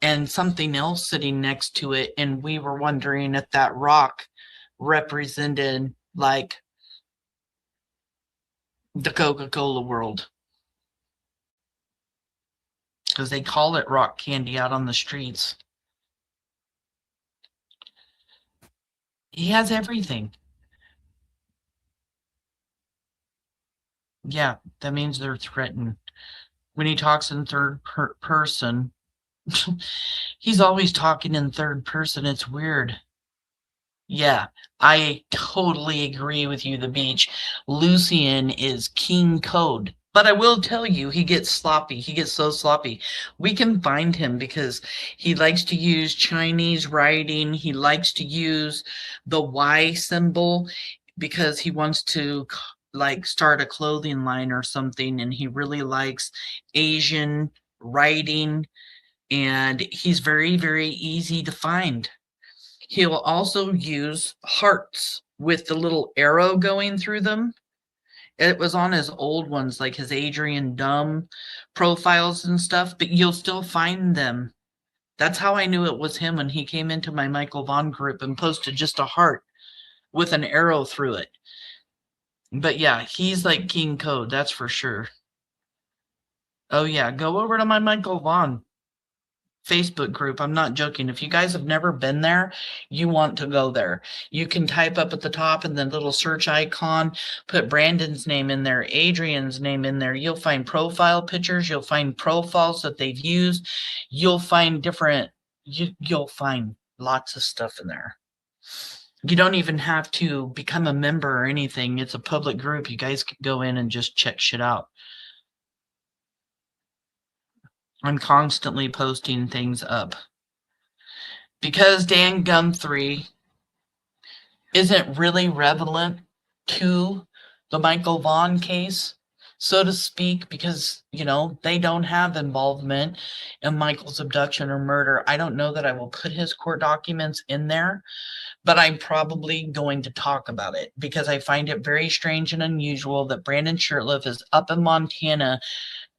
and something else sitting next to it, and we were wondering if that rock represented like the Coca-Cola world, because they call it rock candy out on the streets. He has everything. Yeah, that means they're threatened. When he talks in third person, he's always talking in third person. It's weird. Yeah, I totally agree with you, the beach. Lucian is king code. But I will tell you, he gets sloppy. He gets so sloppy. We can find him because he likes to use Chinese writing. He likes to use the Y symbol because he wants to like start a clothing line or something. And he really likes Asian writing. And he's very, very easy to find. He'll also use hearts with the little arrow going through them. It was on his old ones, like his Adrian Dumb profiles and stuff, but you'll still find them. That's how I knew it was him when he came into my Michael Vaughan group and posted just a heart with an arrow through it. But yeah, he's like King Code, that's for sure. Oh, yeah. Go over to my Michael Vaughan Facebook group. I'm not joking. If you guys have never been there, you want to go there. You can type up at the top and the little search icon, put Brandon's name in there, Adrian's name in there. You'll find profile pictures. You'll find profiles that they've used. You'll find you'll find lots of stuff in there. You don't even have to become a member or anything. It's a public group. You guys can go in and just check shit out. I'm constantly posting things up. Because Dan Guthrie isn't really relevant to the Michael Vaughan case, so to speak, because, you know, they don't have involvement in Michael's abduction or murder. I don't know that I will put his court documents in there, but I'm probably going to talk about it because I find it very strange and unusual that Brandon Shurtliff is up in Montana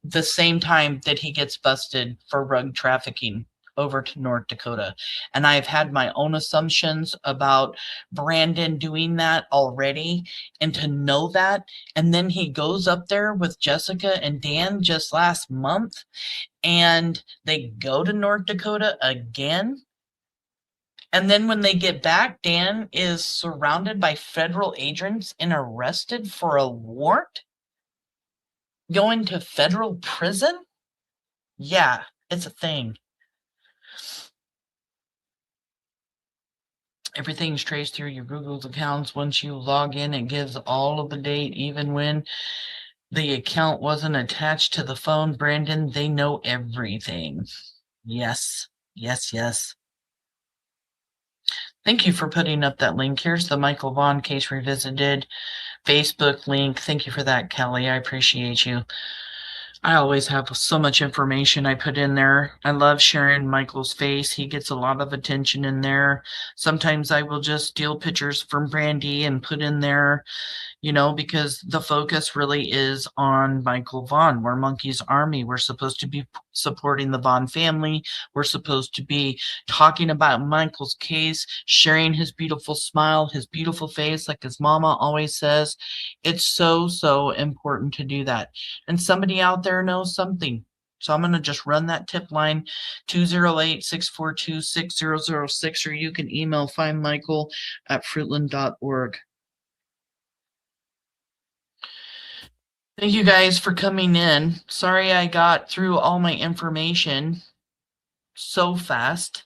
the same time that he gets busted for rug trafficking over to North Dakota. And I've had my own assumptions about Brandon doing that already, and to know that, and then he goes up there with Jessica and Dan just last month, and they go to North Dakota again. And then when they get back, Dan is surrounded by federal agents and arrested for a warrant? Going to federal prison? Yeah, it's a thing. Everything's traced through your Google accounts. Once you log in, it gives all of the date, even when the account wasn't attached to the phone. Brandon, they know everything. Yes, yes, yes. Thank you for putting up that link. Here's the Michael Vaughan case revisited Facebook link. Thank you for that, Kelly. I appreciate you. I always have so much information I put in there. I love sharing Michael's face. He gets a lot of attention in there. Sometimes I will just steal pictures from BRANDI and put in there, you know, because the focus really is on Michael Vaughan. We're Monkey's Army. We're supposed to be supporting the Vaughan family. We're supposed to be talking about Michael's case, sharing his beautiful smile, his beautiful face, like his mama always says. It's so, so important to do that. And somebody out there knows something. So I'm going to just run that tip line, 208-642-6006, or you can email findmichael@fruitland.org. Thank you guys for coming in. Sorry I got through all my information so fast.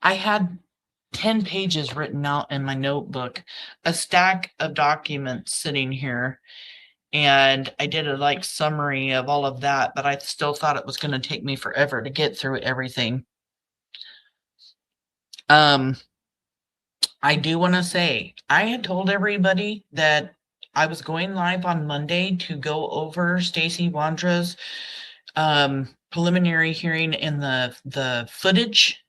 I had 10 pages written out in my notebook, a stack of documents sitting here, and I did a like summary of all of that, but I still thought it was going to take me forever to get through everything. I do want to say, I had told everybody that I was going live on Monday to go over Stacey Wondra's preliminary hearing in the footage.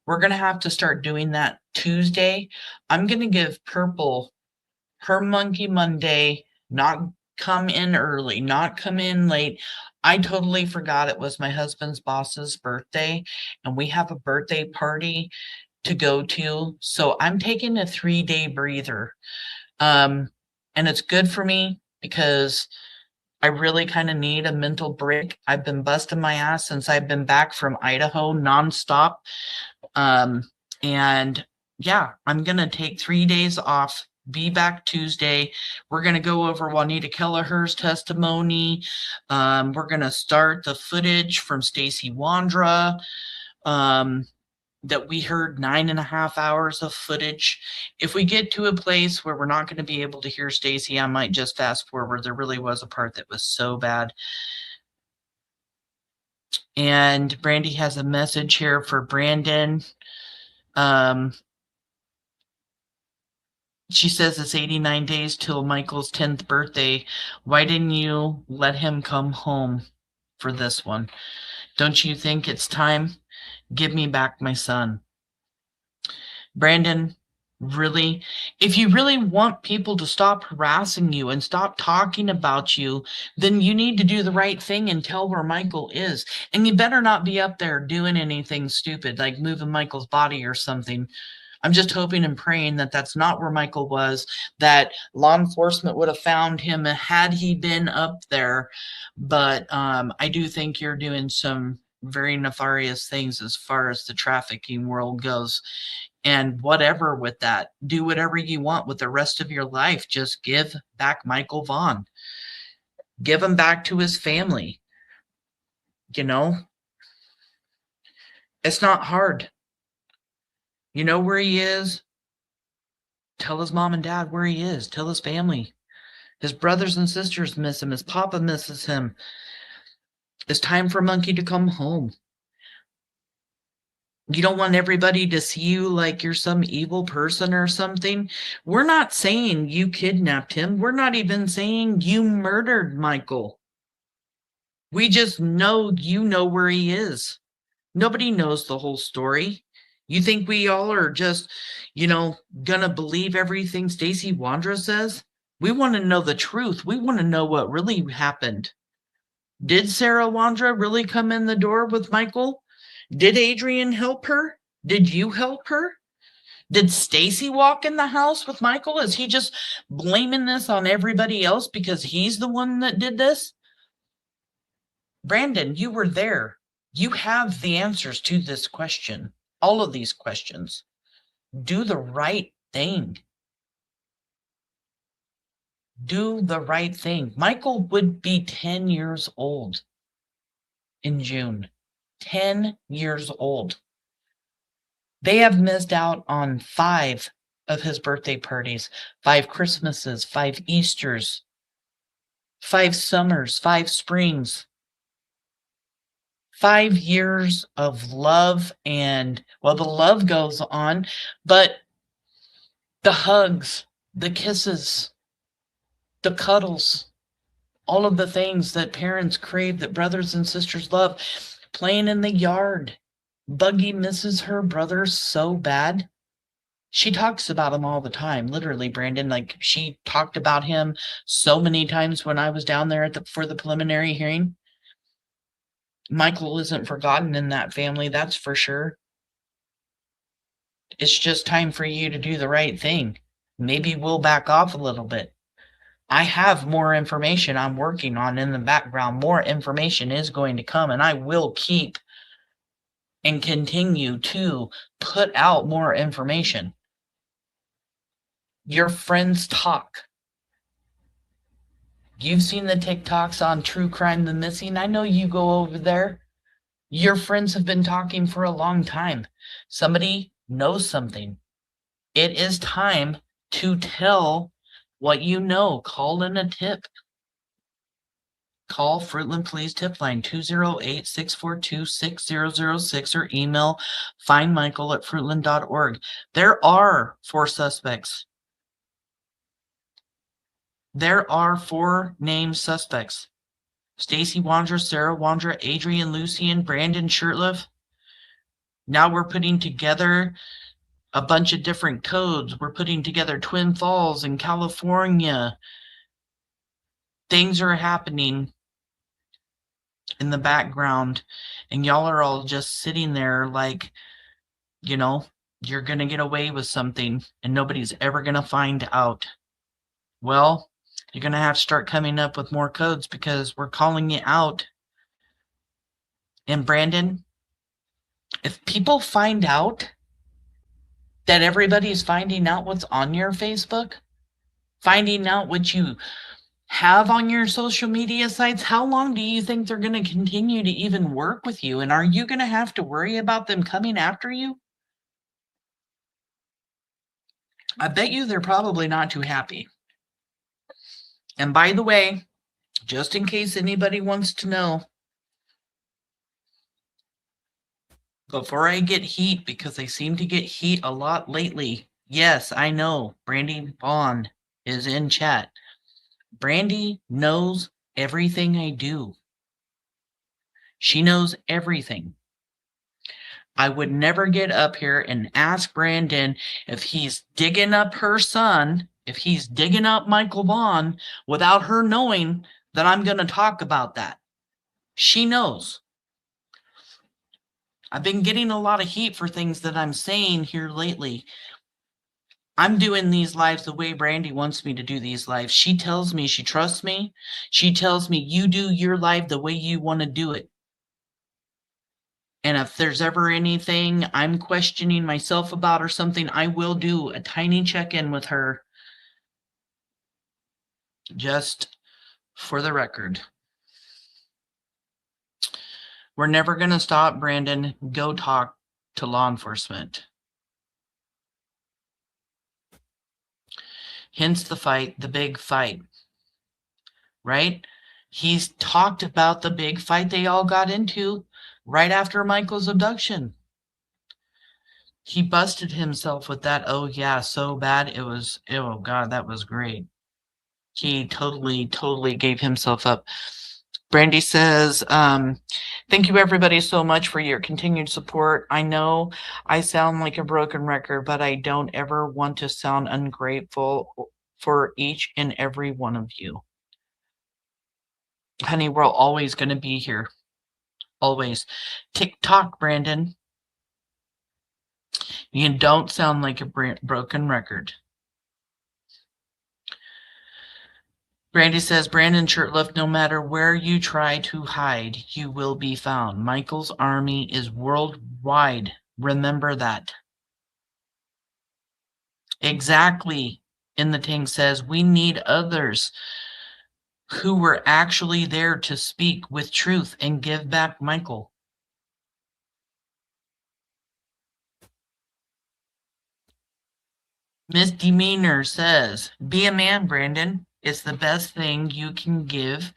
We're going to have to start doing that Tuesday. I'm going to give Purple her Monkey Monday, not come in early, not come in late. I totally forgot it was my husband's boss's birthday, and we have a birthday party to go to. So I'm taking a 3-day breather. And it's good for me because I really kind of need a mental break. I've been busting my ass since I've been back from Idaho nonstop. And yeah, I'm going to take 3 days off, be back Tuesday. We're going to go over Juanita Kelleher's testimony. We're going to start the footage from Stacey Wondra. That we heard 9.5 hours of footage. If we get to a place where we're not going to be able to hear Stacey, I might just fast forward. There really was a part that was so bad. And BRANDI has a message here for Brandon. She says it's 89 days till Michael's 10th birthday. Why didn't you let him come home for this one? Don't you think it's time? Give me back my son. Brandon, really? If you really want people to stop harassing you and stop talking about you, then you need to do the right thing and tell where Michael is. And you better not be up there doing anything stupid, like moving Michael's body or something. I'm just hoping and praying that that's not where Michael was, that law enforcement would have found him had he been up there. But I do think you're doing some very nefarious things as far as the trafficking world goes. And whatever with that, do whatever you want with the rest of your life. Just give back Michael Vaughan. Give him back to his family. You know, it's not hard. You know where he is? Tell his mom and dad where he is. Tell his family. His brothers and sisters miss him. His papa misses him. It's time for Monkey to come home. You don't want everybody to see you like you're some evil person or something. We're not saying you kidnapped him. We're not even saying you murdered Michael. We just know you know where he is. Nobody knows the whole story. You think we all are just, gonna believe everything Stacey Wondra says? We want to know the truth. We want to know what really happened. Did Sarah Wandra really come in the door with Michael? Did Adrian help her? Did you help her? Did Stacey walk in the house with Michael? Is he just blaming this on everybody else because he's the one that did this? Brandon, you were there. You have the answers to this question. All of these questions. Do the right thing. Do the right thing. Michael would be 10 years old in June. 10 years old. They have missed out on 5 of his birthday parties, 5 Christmases, 5 Easters, 5 summers, 5 springs. 5 years of love, and well, the love goes on, but the hugs, the kisses, the cuddles, all of the things that parents crave, that brothers and sisters love, playing in the yard. Buggy misses her brother so bad. She talks about him all the time, literally, Brandon. Like, she talked about him so many times when I was down there for the preliminary hearing. Michael isn't forgotten in that family, that's for sure. It's just time for you to do the right thing. Maybe we'll back off a little bit. I have more information I'm working on in the background. More information is going to come, and I will keep and continue to put out more information. Your friends talk. You've seen the TikToks on True Crime the Missing. I know you go over there. Your friends have been talking for a long time. Somebody knows something. It is time to tell what you know. Call in a tip. Call Fruitland Police Tip Line 208-642-6006 or email findmichael@fruitland.org. There are 4 suspects. There are 4 named suspects. Stacey Wondra, Sarah Wondra, Adrian Lucien, Brandon Shurtliff. Now we're putting together a bunch of different codes. We're putting together Twin Falls in California. Things are happening in the background, and y'all are all just sitting there like, you're going to get away with something and nobody's ever going to find out. Well, you're going to have to start coming up with more codes because we're calling you out. And Brandon, if people find out that everybody's finding out what's on your Facebook, finding out what you have on your social media sites, how long do you think they're going to continue to even work with you? And are you going to have to worry about them coming after you? I bet you they're probably not too happy. And by the way, just in case anybody wants to know, before I get heat, because I seem to get heat a lot lately, yes, I know, BRANDI Vaughan is in chat. BRANDI knows everything I do. She knows everything. I would never get up here and ask Brandon if he's digging up her son, if he's digging up Michael Vaughan, without her knowing that I'm going to talk about that. She knows. I've been getting a lot of heat for things that I'm saying here lately. I'm doing these lives the way Brandi wants me to do these lives. She tells me she trusts me. She tells me you do your life the way you want to do it. And if there's ever anything I'm questioning myself about or something, I will do a tiny check-in with her. Just for the record. We're never going to stop, Brandon. Go talk to law enforcement. Hence the fight, the big fight. Right? He's talked about the big fight they all got into right after Michael's abduction. He busted himself with that, oh yeah, so bad. It was, oh God, that was great. He totally gave himself up. Brandi says, thank you everybody so much for your continued support. I know I sound like a broken record, but I don't ever want to sound ungrateful for each and every one of you. Honey, we're always going to be here. Always. TikTok, Brandon. You don't sound like a broken record. Brandi says, Brandon Shurtliff, no matter where you try to hide, you will be found. Michael's army is worldwide. Remember that. Exactly. In the Ting says, we need others who were actually there to speak with truth and give back Michael. Misdemeanor says, be a man, Brandon. It's the best thing you can give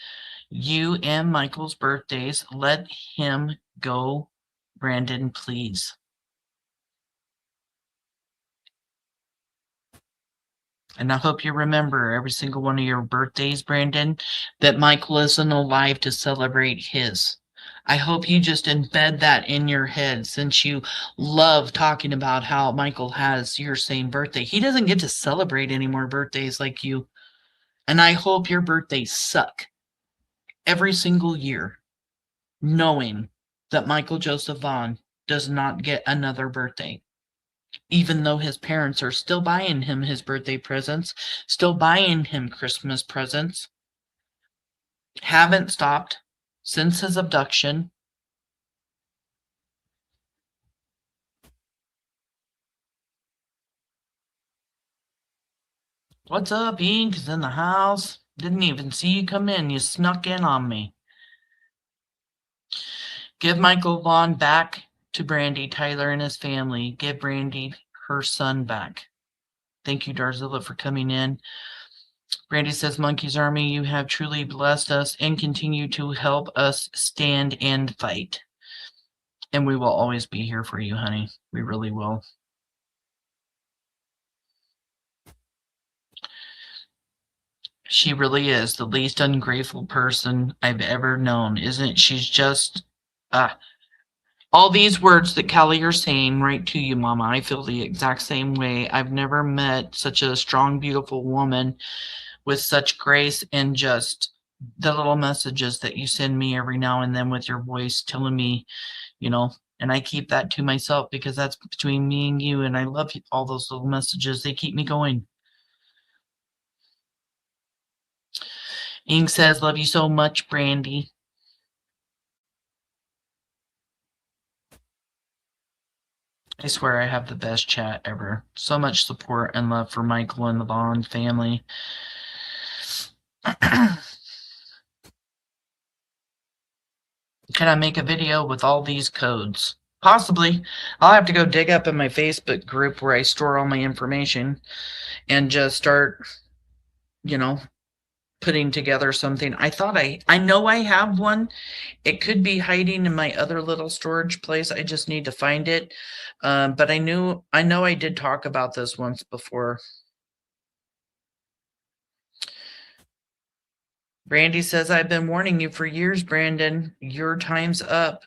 you and Michael's birthdays. Let him go, Brandon, please. And I hope you remember every single one of your birthdays, Brandon, that Michael isn't alive to celebrate his. I hope you just embed that in your head, since you love talking about how Michael has your same birthday. He doesn't get to celebrate any more birthdays like you. And I hope your birthdays suck every single year, knowing that Michael Joseph Vaughan does not get another birthday. Even though his parents are still buying him his birthday presents, still buying him Christmas presents, haven't stopped since his abduction. What's up, Ink? Is in the house. Didn't even see you come in. You snuck in on me. Give Michael Vaughan back to Brandi, Tyler, and his family. Give Brandi her son back. Thank you, Darzilla, for coming in. Brandi says, Monkey's Army, you have truly blessed us and continue to help us stand and fight. And we will always be here for you, honey. We really will. She really is the least ungrateful person I've ever known, isn't she? She's just, all these words that Callie are saying right to you, Mama. I feel the exact same way. I've never met such a strong, beautiful woman with such grace, and just the little messages that you send me every now and then with your voice telling me, you know, and I keep that to myself because that's between me and you, and I love all those little messages. They keep me going. Ing says, love you so much, Brandi. I swear I have the best chat ever. So much support and love for Michael and the Vaughan family. Can I make a video with all these codes? Possibly. I'll have to go dig up in my Facebook group where I store all my information and just start, you know, putting together something. I know I have one. It could be hiding in my other little storage place. I just need to find it. But I know I did talk about this once before. Brandi says, I've been warning you for years, Brandon. Your time's up.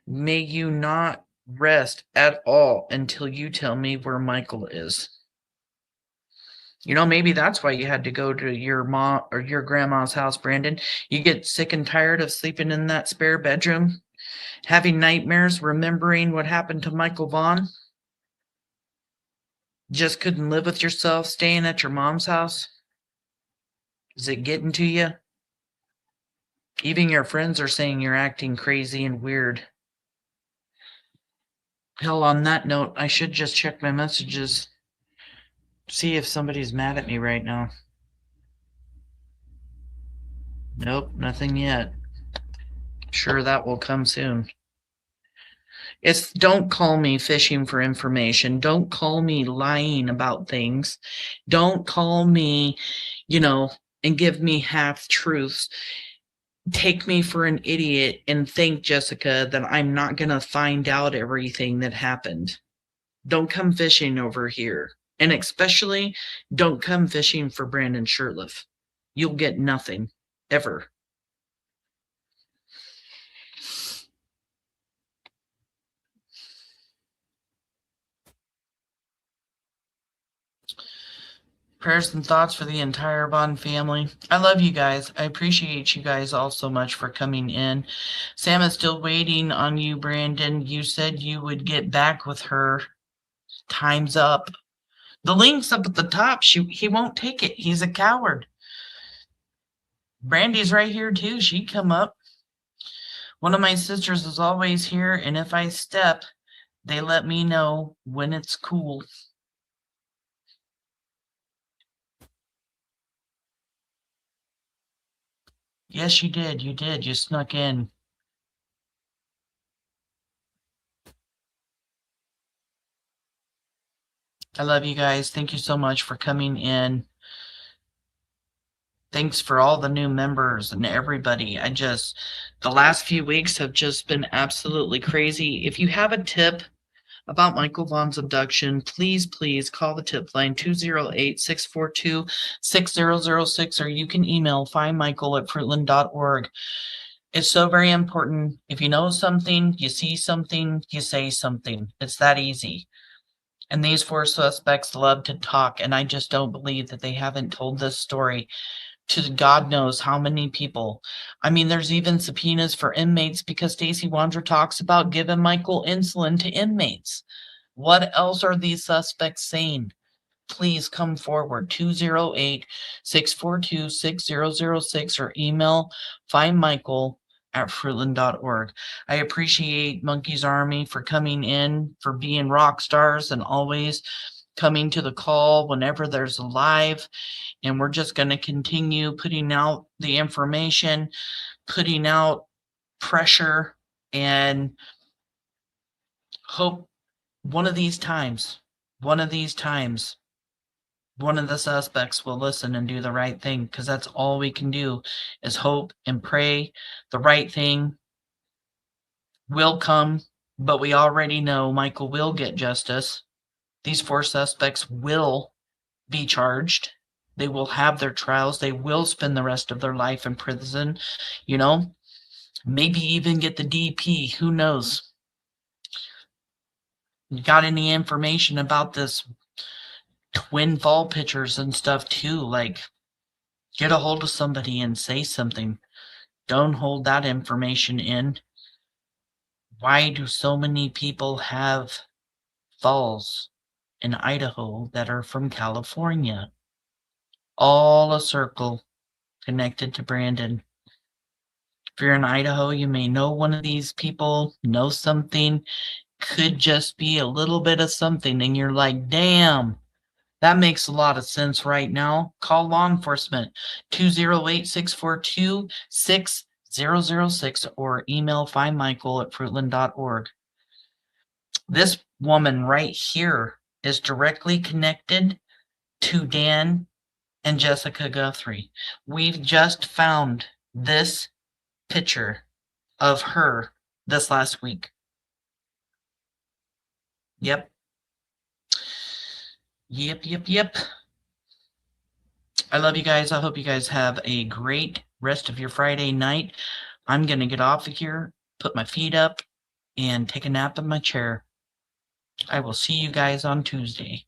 May you not rest at all until you tell me where Michael is. You know, maybe that's why you had to go to your mom or your grandma's house, Brandon. You get sick and tired of sleeping in that spare bedroom, having nightmares, remembering what happened to Michael Vaughan. Just couldn't live with yourself staying at your mom's house? Is it getting to you? Even your friends are saying you're acting crazy and weird. Hell, on that note, I should just check my messages. See if somebody's mad at me right now. Nope, nothing yet. Sure, that will come soon. It's don't call me fishing for information. Don't call me lying about things. Don't call me, and give me half truths. Take me for an idiot and think, Jessica, that I'm not going to find out everything that happened. Don't come fishing over here. And especially, don't come fishing for Brandon Shurtliff. You'll get nothing, ever. Prayers and thoughts for the entire Vaughan family. I love you guys. I appreciate you guys all so much for coming in. Sam is still waiting on you, Brandon. You said you would get back with her. Time's up. The link's up at the top. He won't take it. He's a coward. Brandy's right here too. She'd come up. One of my sisters is always here, and if I step, they let me know when it's cool. Yes, you did. You did. You snuck in. I love you guys. Thank you so much for coming in. Thanks for all the new members and everybody. The last few weeks have just been absolutely crazy. If you have a tip about Michael Vaughan's abduction, please call the tip line 208-642-6006, or you can email findmichael@fruitland.org. It's so very important. If you know something, you see something, you say something. It's that easy. And these 4 suspects love to talk, and I just don't believe that they haven't told this story to God knows how many people. I mean, there's even subpoenas for inmates because Stacey Wondra talks about giving Michael insulin to inmates. What else are these suspects saying? Please come forward. 208-642-6006 or email findmichael@fruitland.org. I appreciate Monkey's Army for coming in, for being rock stars and always coming to the call whenever there's a live. And we're just going to continue putting out the information, putting out pressure, and hope one of these times, one of the suspects will listen and do the right thing, because that's all we can do is hope and pray. The right thing will come, but we already know Michael will get justice. These 4 suspects will be charged. They will have their trials. They will spend the rest of their life in prison, maybe even get the DP. Who knows? You got any information about this twin fall pictures and stuff too? Like, get a hold of somebody and say something. Don't hold that information in. Why do so many people have falls in Idaho that are from California? All a circle connected to Brandon. If you're in Idaho, you may know one of these people, know something, could just be a little bit of something, and you're like, damn, that makes a lot of sense right now. Call law enforcement, 208-642-6006, or email findmichael@fruitland.org. This woman right here is directly connected to Dan and Jessica Guthrie. We've just found this picture of her this last week. Yep. I love you guys. I hope you guys have a great rest of your Friday night. I'm going to get off of here, put my feet up, and take a nap in my chair. I will see you guys on Tuesday.